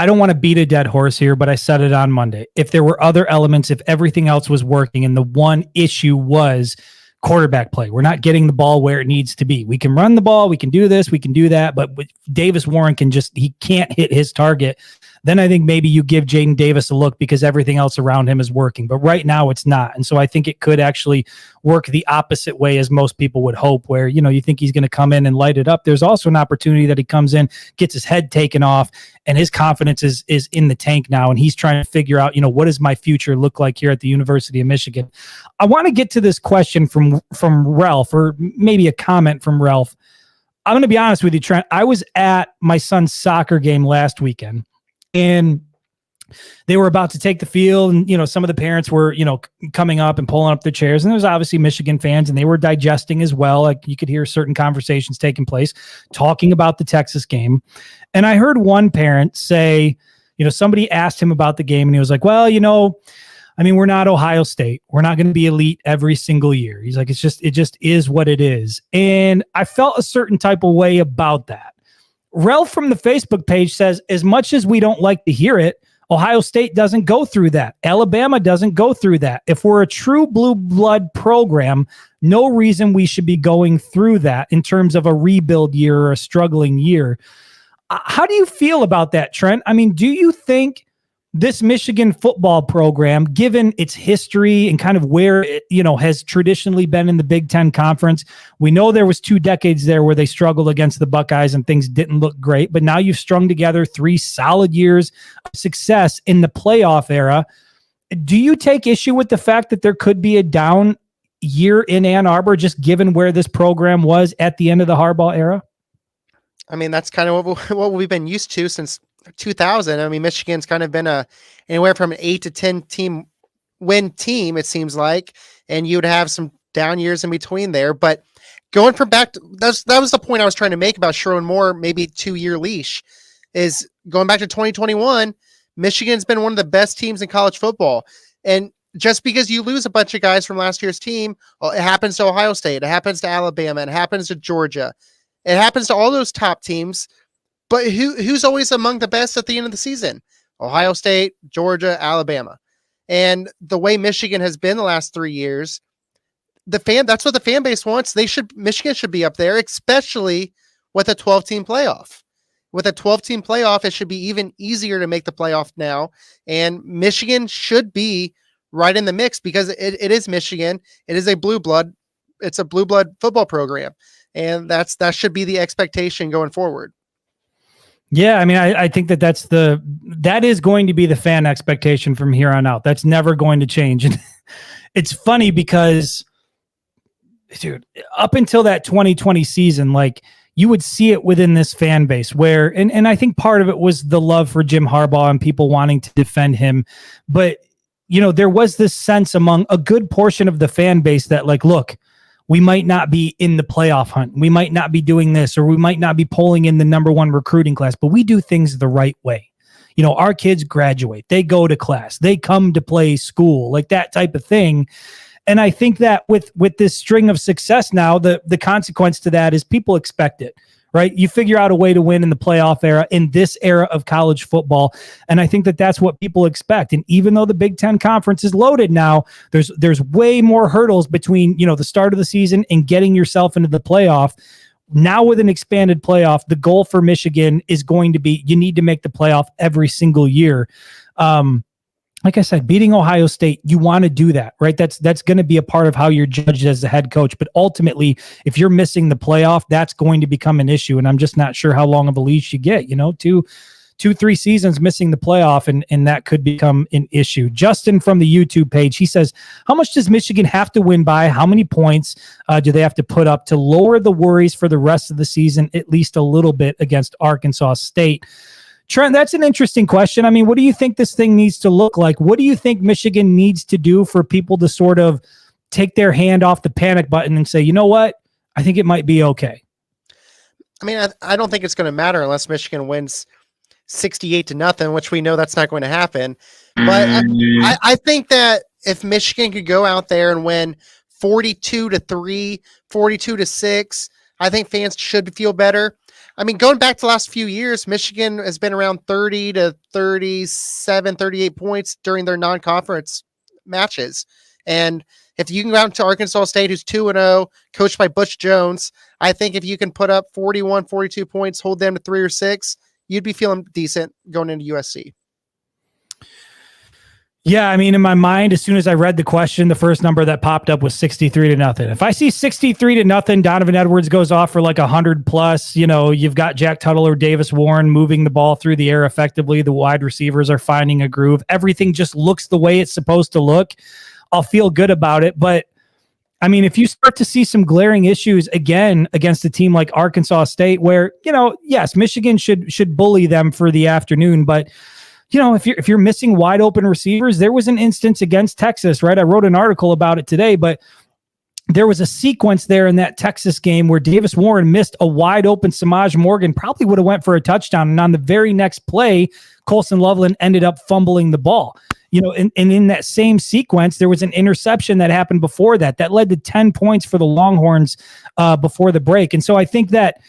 don't want to beat a dead horse here, but I said it on Monday. If there were other elements, if everything else was working, and the one issue was quarterback play, we're not getting the ball where it needs to be. We can run the ball, we can do this, we can do that, but Davis Warren he can't hit his target. Then I think maybe you give Jaden Davis a look because everything else around him is working. But right now it's not. And so I think it could actually work the opposite way as most people would hope, where, you think he's going to come in and light it up. There's also an opportunity that he comes in, gets his head taken off, and his confidence is in the tank now. And he's trying to figure out, what does my future look like here at the University of Michigan? I want to get to this question from Ralph, or maybe a comment from Ralph. I'm going to be honest with you, Trent. I was at my son's soccer game last weekend, and they were about to take the field, and some of the parents were coming up and pulling up their chairs, and there was obviously Michigan fans, and they were digesting as well. Like, you could hear certain conversations taking place talking about the Texas game. And I heard one parent say, somebody asked him about the game, and he was like, well, we're not Ohio State. We're not going to be elite every single year. He's like, it just is what it is. And I felt a certain type of way about that. Ralph from the Facebook page says, as much as we don't like to hear it, Ohio State doesn't go through that. Alabama doesn't go through that. If we're a true blue blood program, no reason we should be going through that in terms of a rebuild year or a struggling year. How do you feel about that, Trent? Do you think this Michigan football program, given its history and kind of where it, has traditionally been in the Big Ten Conference, we know there was 2 decades there where they struggled against the Buckeyes and things didn't look great, but now you've strung together 3 solid years of success in the playoff era. Do you take issue with the fact that there could be a down year in Ann Arbor, just given where this program was at the end of the Harbaugh era? That's kind of what we've been used to since 2000. Michigan's kind of been anywhere from an 8 to 10 win team, it seems like, and you would have some down years in between there. But going from back to that was the point I was trying to make about Sherrone Moore, maybe 2-year leash, is going back to 2021. Michigan's been one of the best teams in college football, and just because you lose a bunch of guys from last year's team, it happens to Ohio State, it happens to Alabama, it happens to Georgia, it happens to all those top teams. But who's always among the best at the end of the season? Ohio State, Georgia, Alabama. And the way Michigan has been the last 3 years, that's what the fan base wants. Michigan should be up there, especially with a 12-team playoff. With a 12-team playoff, it should be even easier to make the playoff now. And Michigan should be right in the mix because it is Michigan. It is a blue blood. It's a blue blood football program. And that should be the expectation going forward. Yeah, I think that is going to be the fan expectation from here on out. That's never going to change. And it's funny because dude, up until that 2020 season, like you would see it within this fan base where, and I think part of it was the love for Jim Harbaugh and people wanting to defend him. But, there was this sense among a good portion of the fan base that like, look, we might not be in the playoff hunt. We might not be doing this, or we might not be polling in the number one recruiting class, but we do things the right way. Our kids graduate, they go to class, they come to play school, like that type of thing. And I think that with this string of success now, the consequence to that is people expect it, right? You figure out a way to win in the playoff era, in this era of college football. And I think that that's what people expect. And even though the Big Ten Conference is loaded now, there's way more hurdles between, the start of the season and getting yourself into the playoff. Now with an expanded playoff, the goal for Michigan is going to be, you need to make the playoff every single year. Like I said, beating Ohio State, you want to do that, right? That's going to be a part of how you're judged as the head coach. But ultimately, if you're missing the playoff, that's going to become an issue. And I'm just not sure how long of a leash you get, 2-3 seasons missing the playoff, and that could become an issue. Justin from the YouTube page, he says, how much does Michigan have to win by? How many points do they have to put up to lower the worries for the rest of the season, at least a little bit against Arkansas State? Trent, that's an interesting question. I mean, what do you think this thing needs to look like? What do you think Michigan needs to do for people to sort of take their hand off the panic button and say, you know what? I think it might be okay. I mean, I don't think it's going to matter unless Michigan wins 68-0, which we know that's not going to happen. But I think that if Michigan could go out there and win 42-3, 42-6, I think fans should feel better. I mean, going back to the last few years, Michigan has been around 30 to 37, 38 points during their non-conference matches. And if you can go out to Arkansas State, who's 2-0, coached by Butch Jones, I think if you can put up 41, 42 points, hold them to 3 or 6, you'd be feeling decent going into USC. Yeah, I mean, in my mind, as soon as I read the question, the first number that popped up was 63-0. If I see 63-0, Donovan Edwards goes off for like 100+. You've got Jack Tuttle or Davis Warren moving the ball through the air effectively. The wide receivers are finding a groove. Everything just looks the way it's supposed to look. I'll feel good about it. But I mean, if you start to see some glaring issues again against a team like Arkansas State, where, yes, Michigan should bully them for the afternoon, but if you're missing wide open receivers, there was an instance against Texas, right? I wrote an article about it today, but there was a sequence there in that Texas game where Davis Warren missed a wide open Samaj Morgan, probably would have went for a touchdown. And on the very next play, Colston Loveland ended up fumbling the ball. And in that same sequence, there was an interception that happened before that led to 10 points for the Longhorns before the break. And so I think that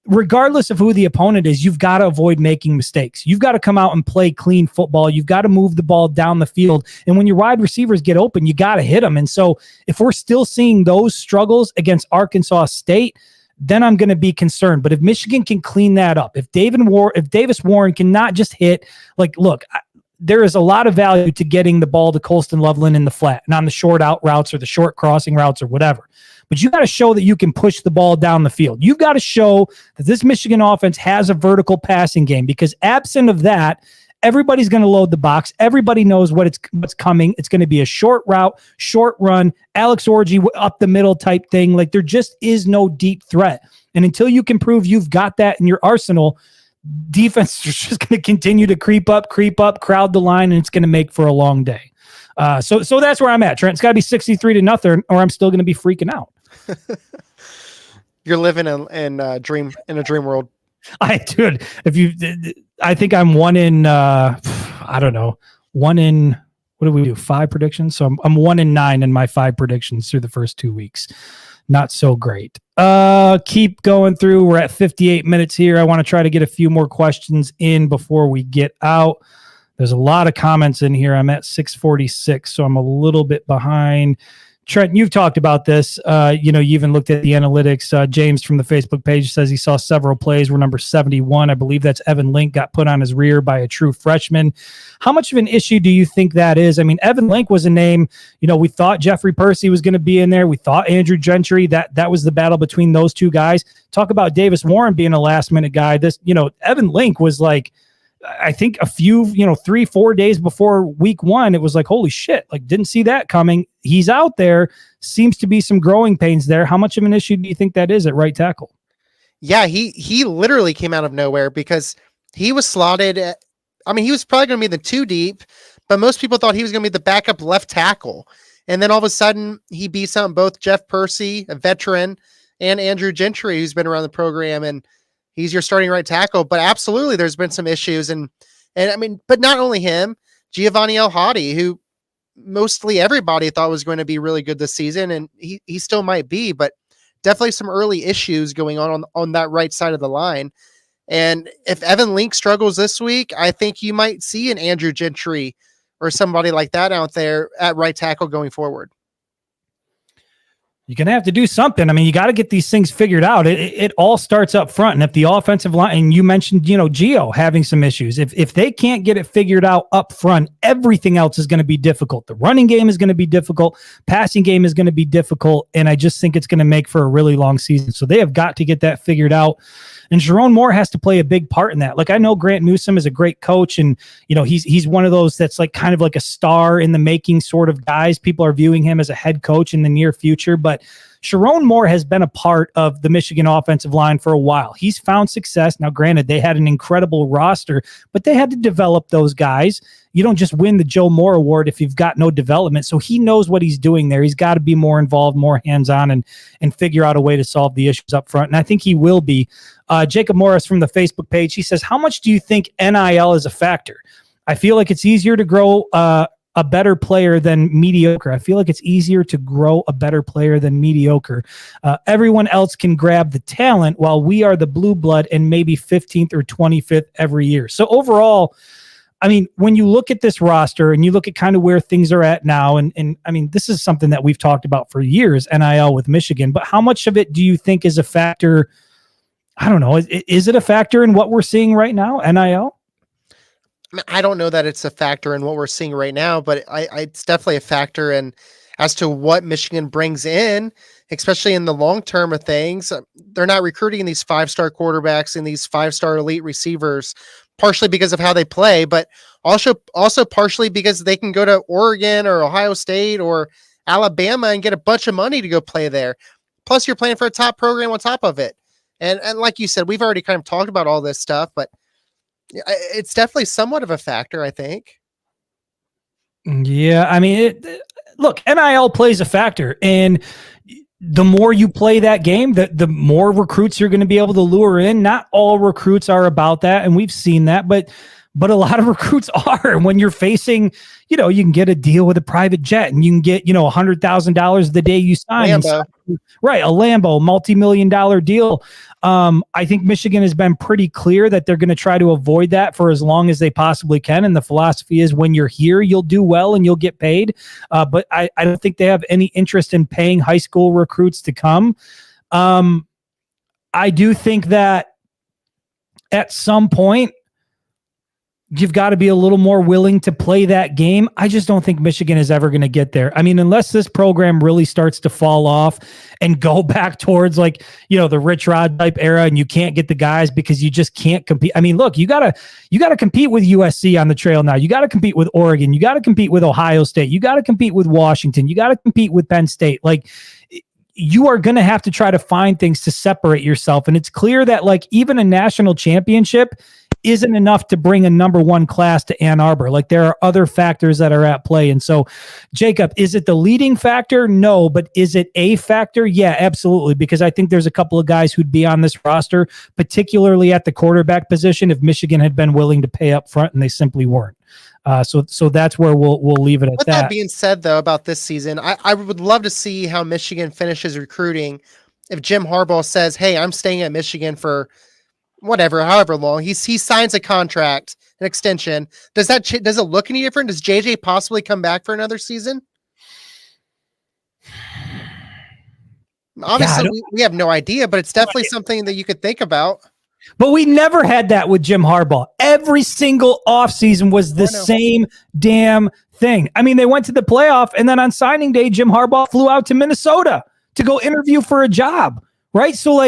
regardless of who the opponent is, you've got to avoid making mistakes. You've got to come out and play clean football. You've got to move the ball down the field. And when your wide receivers get open, you got to hit them. And so if we're still seeing those struggles against Arkansas State, then I'm going to be concerned. But if Michigan can clean that up, if Davis Warren can not just hit, look, there is a lot of value to getting the ball to Colston Loveland in the flat and on the short out routes or the short crossing routes or whatever. But you got to show that you can push the ball down the field. You've got to show that this Michigan offense has a vertical passing game, because absent of that, everybody's going to load the box. Everybody knows what's coming. It's going to be a short route, short run, Alex Orji up the middle type thing. Like, there just is no deep threat. And until you can prove you've got that in your arsenal, defense is just going to continue to creep up, crowd the line, and it's going to make for a long day. So that's where I'm at, Trent. It's got to be 63-0, or I'm still going to be freaking out. You're living in a dream world. I think I'm one in, I don't know, what do we do? 5 predictions. So I'm 1 in 9 in my 5 predictions through the first 2 weeks. Not so great. Keep going through. We're at 58 minutes here. I want to try to get a few more questions in before we get out. There's a lot of comments in here. I'm at 646, so I'm a little bit behind. Trent, you've talked about this. You even looked at the analytics. James from the Facebook page says he saw several plays where number 71, I believe that's Evan Link, got put on his rear by a true freshman. How much of an issue do you think that is? I mean, Evan Link was a name, we thought Jeffrey Percy was going to be in there. We thought Andrew Gentry, that was the battle between those two guys. Talk about Davis Warren being a last minute guy. Evan Link was like, I think a few, 3-4 days before week 1, it was like, holy shit, like didn't see that coming. He's out there. Seems to be some growing pains there. How much of an issue do you think that is at right tackle? Yeah, he literally came out of nowhere because he was slotted. He was probably going to be the 2 deep, but most people thought he was going to be the backup left tackle. And then all of a sudden he beats out both Jeff Percy, a veteran, and Andrew Gentry, who's been around the program, and he's your starting right tackle. But absolutely, there's been some issues. But not only him, Giovanni El Hadi, who mostly everybody thought was going to be really good this season, and he still might be, but definitely some early issues going on that right side of the line. And if Evan Link struggles this week, I think you might see an Andrew Gentry or somebody like that out there at right tackle going forward. You're going to have to do something. You got to get these things figured out. It all starts up front. And if the offensive line, and you mentioned, Gio having some issues, if they can't get it figured out up front, everything else is going to be difficult. The running game is going to be difficult. Passing game is going to be difficult. And I just think it's going to make for a really long season. So they have got to get that figured out. And Jerome Moore has to play a big part in that. Like, I know Grant Newsome is a great coach, and he's one of those that's like kind of like a star in the making sort of guys. People are viewing him as a head coach in the near future, but Sharon Moore has been a part of the Michigan offensive line for a while. He's found success. Now, granted, they had an incredible roster, but they had to develop those guys. You don't just win the Joe Moore Award if you've got no development. So he knows what he's doing there. He's got to be more involved, more hands-on, and figure out a way to solve the issues up front. And I think he will be. Jacob Morris from the Facebook page, he says, how much do you think NIL is a factor? I feel like it's easier to grow a better player than mediocre. I feel like it's easier to grow a better player than mediocre. Everyone else can grab the talent while we are the blue blood and maybe 15th or 25th every year. So overall, when you look at this roster and you look at kind of where things are at now, and this is something that we've talked about for years, NIL with Michigan, but how much of it do you think is a factor? I don't know. Is it a factor in what we're seeing right now, NIL? I don't know that it's a factor in what we're seeing right now, but it's definitely a factor in as to what Michigan brings in, especially in the long term of things. They're not recruiting these 5-star quarterbacks and these 5-star elite receivers, partially because of how they play, but also partially because they can go to Oregon or Ohio State or Alabama and get a bunch of money to go play there. Plus, you're playing for a top program on top of it. And like you said, we've already kind of talked about all this stuff, but it's definitely somewhat of a factor, I think. Yeah, look, NIL plays a factor, and the more you play that game, the more recruits you're going to be able to lure in. Not all recruits are about that, and we've seen that, but a lot of recruits are. And when you're facing, you can get a deal with a private jet, and you can get, $100,000 the day you sign. Right, a Lambo, multi-million-dollar deal. I think Michigan has been pretty clear that they're going to try to avoid that for as long as they possibly can. And the philosophy is when you're here, you'll do well and you'll get paid. But I don't think they have any interest in paying high school recruits to come. I do think that at some point, you've got to be a little more willing to play that game. I just don't think Michigan is ever going to get there. Unless this program really starts to fall off and go back towards the Rich Rod type era, and you can't get the guys because you just can't compete. Look, you gotta compete with USC on the trail now. You got to compete with Oregon. You got to compete with Ohio State. You got to compete with Washington. You got to compete with Penn State. You are going to have to try to find things to separate yourself. And it's clear that even a national championship isn't enough to bring a number one class to Ann Arbor. There are other factors that are at play. And so, Jacob, is it the leading factor? No, but is it a factor? Yeah, absolutely. Because I think there's a couple of guys who'd be on this roster, particularly at the quarterback position, if Michigan had been willing to pay up front, and they simply weren't. So that's where we'll leave it at that. With that being said, though, about this season, I would love to see how Michigan finishes recruiting. If Jim Harbaugh says, hey, I'm staying at Michigan for however long, he signs a contract, an extension. Does it look any different? Does JJ possibly come back for another season? Obviously, we have no idea, but it's definitely something that you could think about. But we never had that with Jim Harbaugh. Every single offseason was the same damn thing. They went to the playoff, and then on signing day, Jim Harbaugh flew out to Minnesota to go interview for a job, right? So,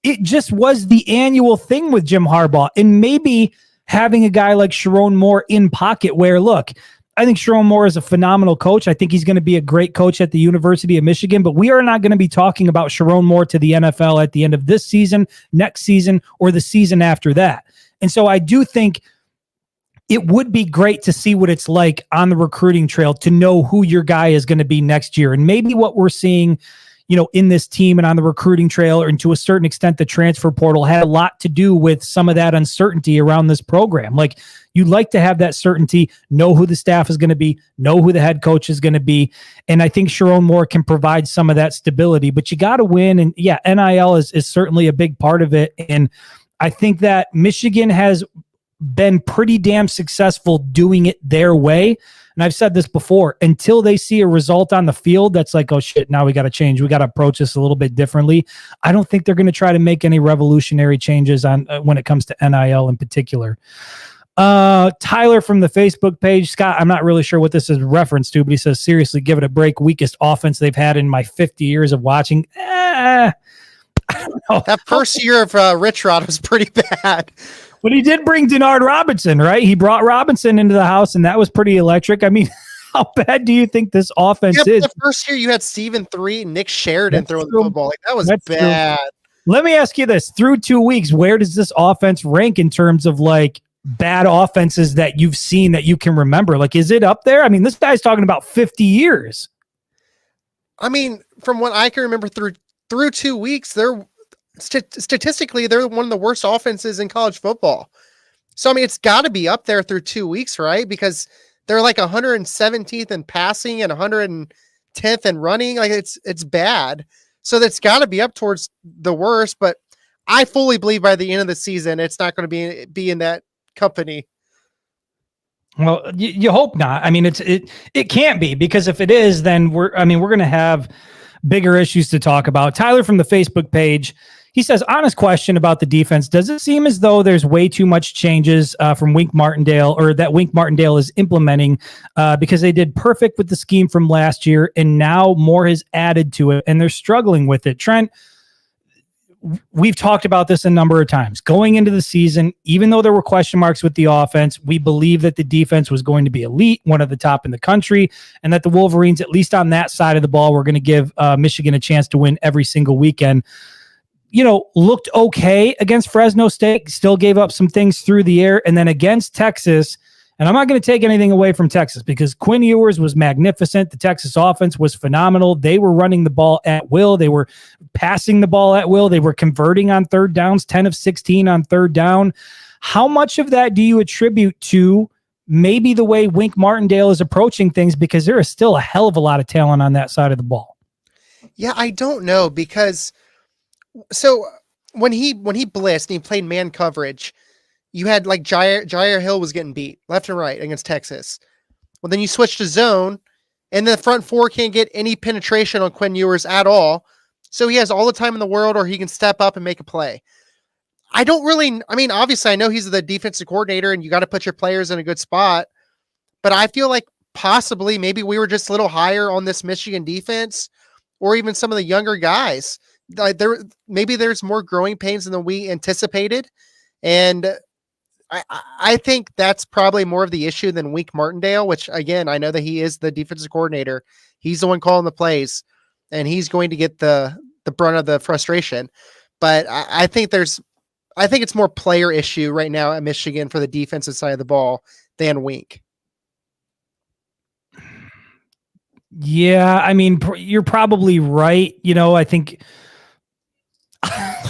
it just was the annual thing with Jim Harbaugh. And maybe having a guy like Sharon Moore in pocket where, look, I think Sharon Moore is a phenomenal coach. I think he's going to be a great coach at the University of Michigan, but we are not going to be talking about Sharon Moore to the NFL at the end of this season, next season, or the season after that. And so I do think it would be great to see what it's like on the recruiting trail to know who your guy is going to be next year. And maybe what we're seeing, in this team and on the recruiting trail, and to a certain extent, the transfer portal had a lot to do with some of that uncertainty around this program. Like, you'd like to have that certainty, know who the staff is going to be, know who the head coach is going to be. And I think Sharon Moore can provide some of that stability, but you got to win. And yeah, NIL is certainly a big part of it. And I think that Michigan has been pretty damn successful doing it their way. And I've said this before, until they see a result on the field that's like, oh shit, now we got to change. We got to approach this a little bit differently. I don't think they're going to try to make any revolutionary changes on when it comes to NIL in particular. Tyler from the Facebook page, Scott, I'm not really sure what this is reference to, but he says, seriously, give it a break. Weakest offense they've had in my 50 years of watching. I don't know. That first year of Rich Rod was pretty bad. But he did bring Denard Robinson, right? He brought Robinson into the house, and that was pretty electric. I mean, how bad do you think this offense is? The first year you had Stephen 3, Nick Sheridan throwing the football. Like, that was bad. True. Let me ask you this. Through 2 weeks, where does this offense rank in terms of like bad offenses that you've seen that you can remember? Like, is it up there? I mean, this guy's talking about 50 years. I mean, from what I can remember through 2 weeks, they're statistically, they're one of the worst offenses in college football. So, I mean, it's got to be up there through 2 weeks, right? Because they're like 117th in passing and 110th in running. Like, it's bad. So that's got to be up towards the worst. But I fully believe by the end of the season, it's not going to be in that company. Well, you hope not. I mean, it can't be, because if it is, then we're going to have bigger issues to talk about. Tyler from the Facebook page, he says, honest question about the defense. Does it seem as though there's way too much changes from Wink Martindale, or that Wink Martindale is implementing because they did perfect with the scheme from last year and now more has added to it and they're struggling with it? Trent, we've talked about this a number of times. Going into the season, even though there were question marks with the offense, we believe that the defense was going to be elite, one of the top in the country, and that the Wolverines, at least on that side of the ball, were going to give Michigan a chance to win every single weekend. Looked okay against Fresno State, still gave up some things through the air, and then against Texas, and I'm not going to take anything away from Texas because Quinn Ewers was magnificent. The Texas offense was phenomenal. They were running the ball at will. They were passing the ball at will. They were converting on third downs, 10 of 16 on third down. How much of that do you attribute to maybe the way Wink Martindale is approaching things, because there is still a hell of a lot of talent on that side of the ball? Yeah, I don't know, because so when he blitzed and he played man coverage, you had like Jair Hill was getting beat left and right against Texas. Well, then you switch to zone, and the front four can't get any penetration on Quinn Ewers at all. So he has all the time in the world, or he can step up and make a play. Obviously I know he's the defensive coordinator and you got to put your players in a good spot, but I feel like possibly maybe we were just a little higher on this Michigan defense, or even some of the younger guys. Maybe there's more growing pains than we anticipated. And I think that's probably more of the issue than Wink Martindale, which again, I know that he is the defensive coordinator. He's the one calling the plays, and he's going to get the brunt of the frustration. But I think it's more player issue right now at Michigan for the defensive side of the ball than Wink. Yeah, I mean, you're probably right. I think,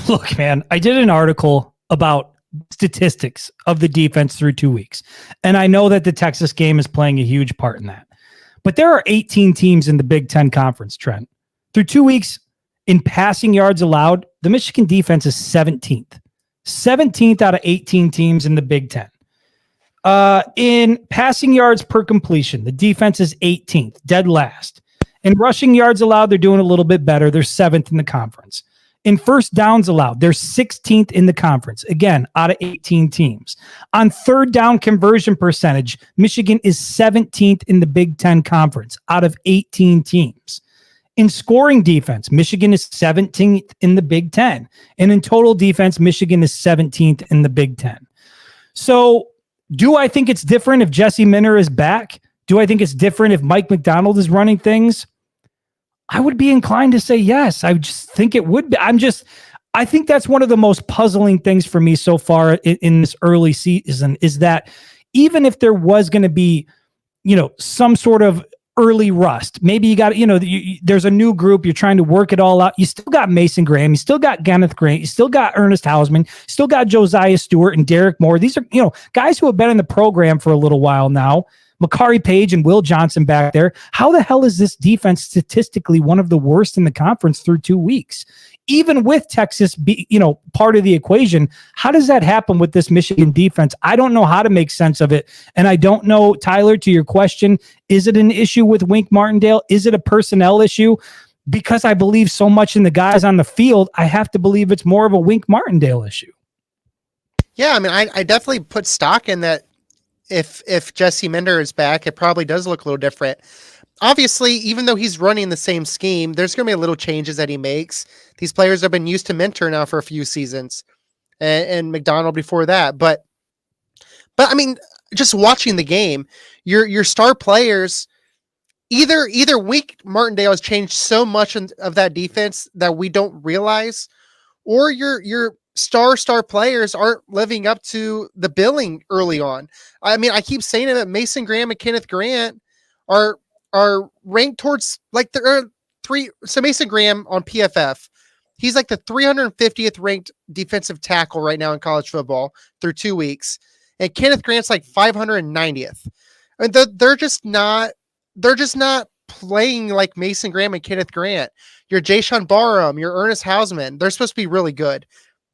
look, man, I did an article about statistics of the defense through 2 weeks, and I know that the Texas game is playing a huge part in that. But there are 18 teams in the Big Ten Conference, Trent. Through 2 weeks, in passing yards allowed, the Michigan defense is 17th. 17th out of 18 teams in the Big Ten. In passing yards per completion, the defense is 18th, dead last. In rushing yards allowed, they're doing a little bit better. They're 7th in the conference. In first downs allowed, they're 16th in the conference, again, out of 18 teams. On third down conversion percentage, Michigan is 17th in the Big Ten Conference, out of 18 teams. In scoring defense, Michigan is 17th in the Big Ten. And in total defense, Michigan is 17th in the Big Ten. So do I think it's different if Jesse Minter is back? Do I think it's different if Mike McDonald is running things? I would be inclined to say yes. I just think it would be. I think that's one of the most puzzling things for me so far in this early season is that even if there was going to be, some sort of early rust, maybe you got, there's a new group, you're trying to work it all out. You still got Mason Graham, you still got Kenneth Grant, you still got Ernest Hausman, still got Josiah Stewart and Derek Moore. These are, guys who have been in the program for a little while now. Makari Page and Will Johnson back there. How the hell is this defense statistically one of the worst in the conference through 2 weeks? Even with Texas, part of the equation, how does that happen with this Michigan defense? I don't know how to make sense of it. And I don't know, Tyler, to your question, is it an issue with Wink Martindale? Is it a personnel issue? Because I believe so much in the guys on the field, I have to believe it's more of a Wink Martindale issue. Yeah, I mean, I definitely put stock in that. If Jesse Minter is back, it probably does look a little different. Obviously, even though he's running the same scheme, there's going to be little changes that he makes. These players have been used to Minter now for a few seasons, and McDonald before that. But I mean, just watching the game, your star players, either Wink Martindale has changed so much of that defense that we don't realize, or your star players aren't living up to the billing early on. I mean, I keep saying that Mason Graham and Kenneth Grant are ranked towards like so Mason Graham on PFF, he's like the 350th ranked defensive tackle right now in college football through 2 weeks. And Kenneth Grant's like 590th. And they're just not playing like Mason Graham and Kenneth Grant. Your Jayshon Barham, your Ernest Hausman, they're supposed to be really good.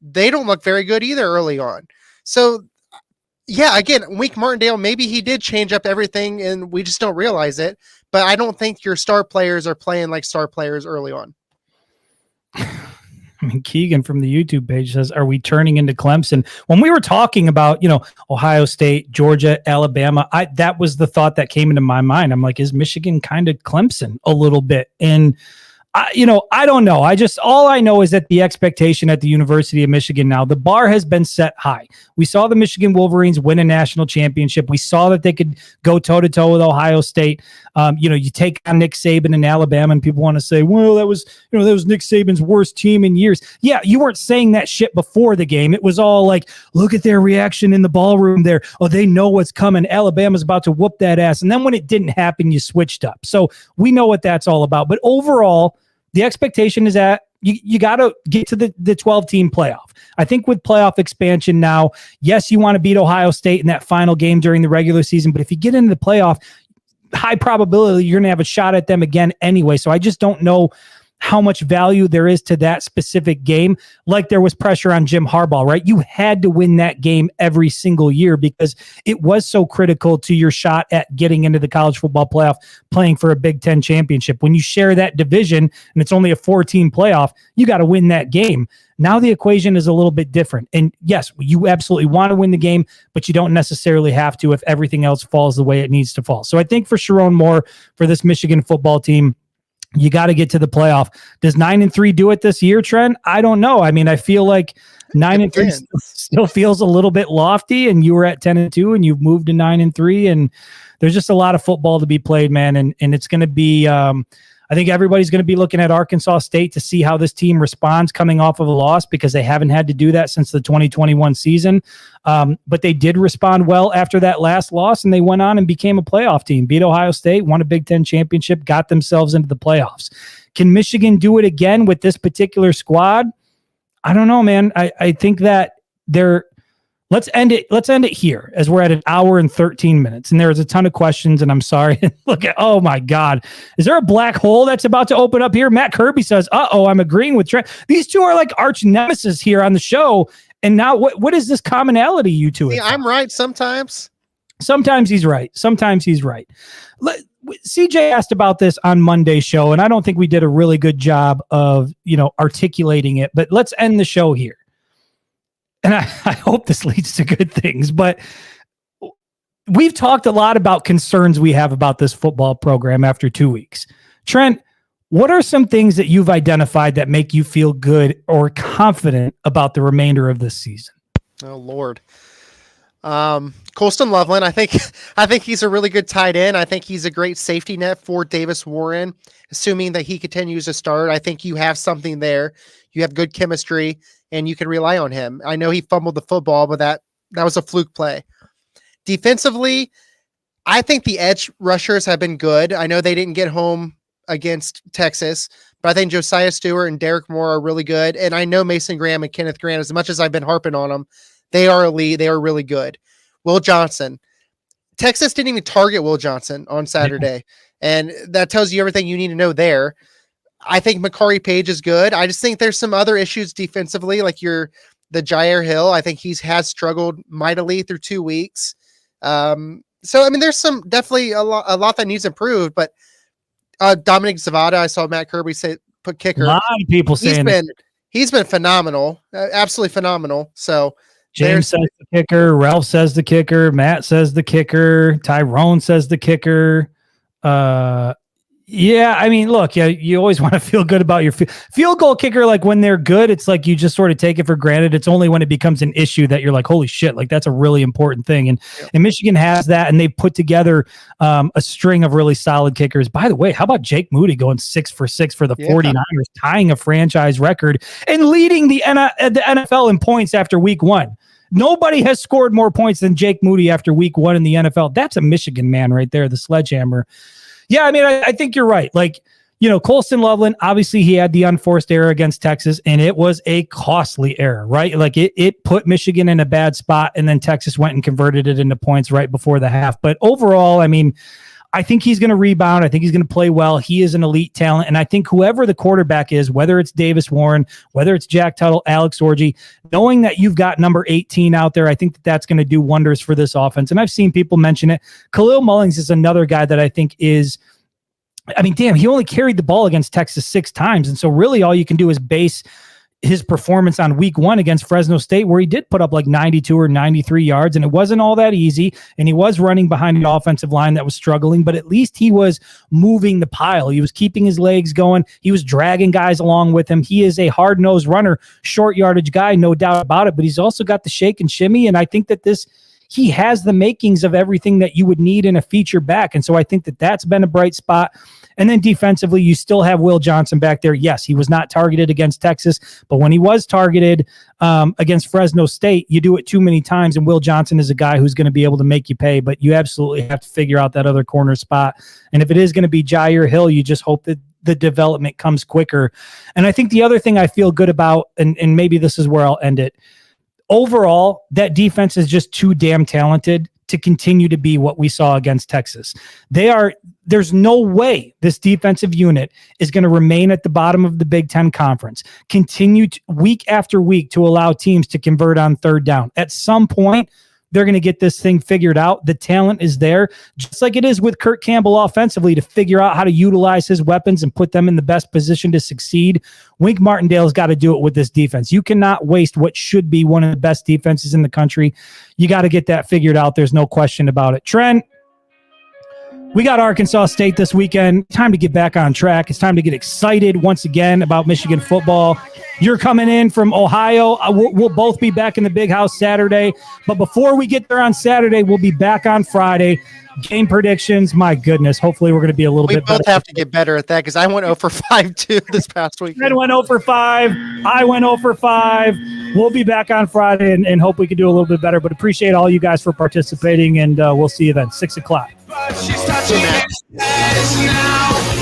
They don't look very good either early on. So, yeah, again, Wink Martindale, maybe he did change up everything and we just don't realize it. But I don't think your star players are playing like star players early on. I mean, Keegan from the YouTube page says, are we turning into Clemson? When we were talking about, Ohio State, Georgia, Alabama, that was the thought that came into my mind. I'm like, is Michigan kind of Clemson a little bit? And I don't know. All I know is that the expectation at the University of Michigan now, the bar has been set high. We saw the Michigan Wolverines win a national championship. We saw that they could go toe to toe with Ohio State. You take on Nick Saban in Alabama and people want to say, well, that was Nick Saban's worst team in years. Yeah. You weren't saying that shit before the game. It was all like, look at their reaction in the ballroom there. Oh, they know what's coming. Alabama's about to whoop that ass. And then when it didn't happen, you switched up. So we know what that's all about. But overall, the expectation is that you got to get to the 12-team playoff. I think with playoff expansion now, yes, you want to beat Ohio State in that final game during the regular season, but if you get into the playoff, high probability you're going to have a shot at them again anyway. So I just don't know how much value there is to that specific game. Like there was pressure on Jim Harbaugh, right? You had to win that game every single year because it was so critical to your shot at getting into the college football playoff, playing for a Big Ten championship. When you share that division and it's only a 4-team playoff, you got to win that game. Now the equation is a little bit different. And yes, you absolutely want to win the game, but you don't necessarily have to if everything else falls the way it needs to fall. So I think for Sharon Moore, for this Michigan football team, you got to get to the playoff. Does 9-3 do it this year, Trent? I don't know. I mean, I feel like 9-3 still feels a little bit lofty, and you were at 10-2 and you've moved to 9-3, and there's just a lot of football to be played, man. And it's going to be, I think everybody's going to be looking at Arkansas State to see how this team responds coming off of a loss because they haven't had to do that since the 2021 season. But they did respond well after that last loss, and they went on and became a playoff team, beat Ohio State, won a Big Ten championship, got themselves into the playoffs. Can Michigan do it again with this particular squad? I don't know, man. I think that let's end it here as we're at 1 hour and 13 minutes. And there's a ton of questions, and I'm sorry. Look at, oh my God. Is there a black hole that's about to open up here? Matt Kirby says, I'm agreeing with Trent. These two are like arch nemesis here on the show. And now what is this commonality you two? See, I'm right sometimes. Sometimes he's right. Sometimes he's right. CJ asked about this on Monday's show, and I don't think we did a really good job of, articulating it, but let's end the show here. And I hope this leads to good things, but we've talked a lot about concerns we have about this football program after 2 weeks. Trent, what are some things that you've identified that make you feel good or confident about the remainder of this season? Oh, Lord. Colston Loveland, I think he's a really good tight end. I think he's a great safety net for Davis Warren, assuming that he continues to start. I think you have something there. You have good chemistry, and you can rely on him. I know he fumbled the football, but that was a fluke play. Defensively, I think the edge rushers have been good. I know they didn't get home against Texas, but I think Josiah Stewart and Derek Moore are really good. And I know Mason Graham and Kenneth Grant, as much as I've been harping on them, they are elite. They are really good. Will Johnson. Texas didn't even target Will Johnson on Saturday. And that tells you everything you need to know there. I think Makari Page is good. I just think there's some other issues defensively, like the Jair Hill. I think has struggled mightily through 2 weeks. So, I mean, there's definitely a lot that needs improved, but Dominic Zavada, I saw Matt Kirby put kicker. A lot of people saying he's been phenomenal, absolutely phenomenal. So James says the kicker, Ralph says the kicker, Matt says the kicker, Tyrone says the kicker. Yeah, I mean, look, you always want to feel good about your field goal kicker. Like when they're good, it's like you just sort of take it for granted. It's only when it becomes an issue that you're like, holy shit, like that's a really important thing. And Michigan has that, and they've put together a string of really solid kickers. By the way, how about Jake Moody going 6 for 6 for the 49ers, tying a franchise record and leading the NFL in points after week 1? Nobody has scored more points than Jake Moody after week 1 in the NFL. That's a Michigan man right there, the sledgehammer. Yeah, I mean, I think you're right. Like, Colston Loveland, obviously he had the unforced error against Texas, and it was a costly error, right? Like it put Michigan in a bad spot, and then Texas went and converted it into points right before the half. But overall, I mean, I think he's going to rebound. I think he's going to play well. He is an elite talent. And I think whoever the quarterback is, whether it's Davis Warren, whether it's Jack Tuttle, Alex Orji, knowing that you've got number 18 out there, I think that's going to do wonders for this offense. And I've seen people mention it. Khalil Mullings is another guy that I think is, I mean, damn, he only carried the ball against Texas 6 times. And so really all you can do is base his performance on week 1 against Fresno State, where he did put up like 92 or 93 yards, and it wasn't all that easy. And he was running behind an offensive line that was struggling, but at least he was moving the pile. He was keeping his legs going. He was dragging guys along with him. He is a hard-nosed runner, short yardage guy, no doubt about it, but he's also got the shake and shimmy. And I think that he has the makings of everything that you would need in a feature back. And so I think that that's been a bright spot. And then defensively, you still have Will Johnson back there. Yes, he was not targeted against Texas, but when he was targeted against Fresno State, you do it too many times, and Will Johnson is a guy who's going to be able to make you pay, but you absolutely have to figure out that other corner spot. And if it is going to be Jair Hill, you just hope that the development comes quicker. And I think the other thing I feel good about, and maybe this is where I'll end it, overall, that defense is just too damn talented to continue to be what we saw against Texas. There's no way this defensive unit is going to remain at the bottom of the Big Ten Conference, continue week after week to allow teams to convert on third down. At some point, they're going to get this thing figured out. The talent is there, just like it is with Kurt Campbell offensively, to figure out how to utilize his weapons and put them in the best position to succeed. Wink Martindale's got to do it with this defense. You cannot waste what should be one of the best defenses in the country. You got to get that figured out. There's no question about it. Trent, we got Arkansas State this weekend. Time to get back on track. It's time to get excited once again about Michigan football. You're coming in from Ohio. We'll both be back in the big house Saturday. But before we get there on Saturday, we'll be back on Friday. Game predictions. My goodness. Hopefully we're going to be a little bit better. We both have to get better at that, because I went 0 for 5 too this past week. Fred went 0 for 5. I went 0 for 5. We'll be back on Friday and hope we can do a little bit better. But appreciate all you guys for participating, and we'll see you then. 6 o'clock. But she's touching his now.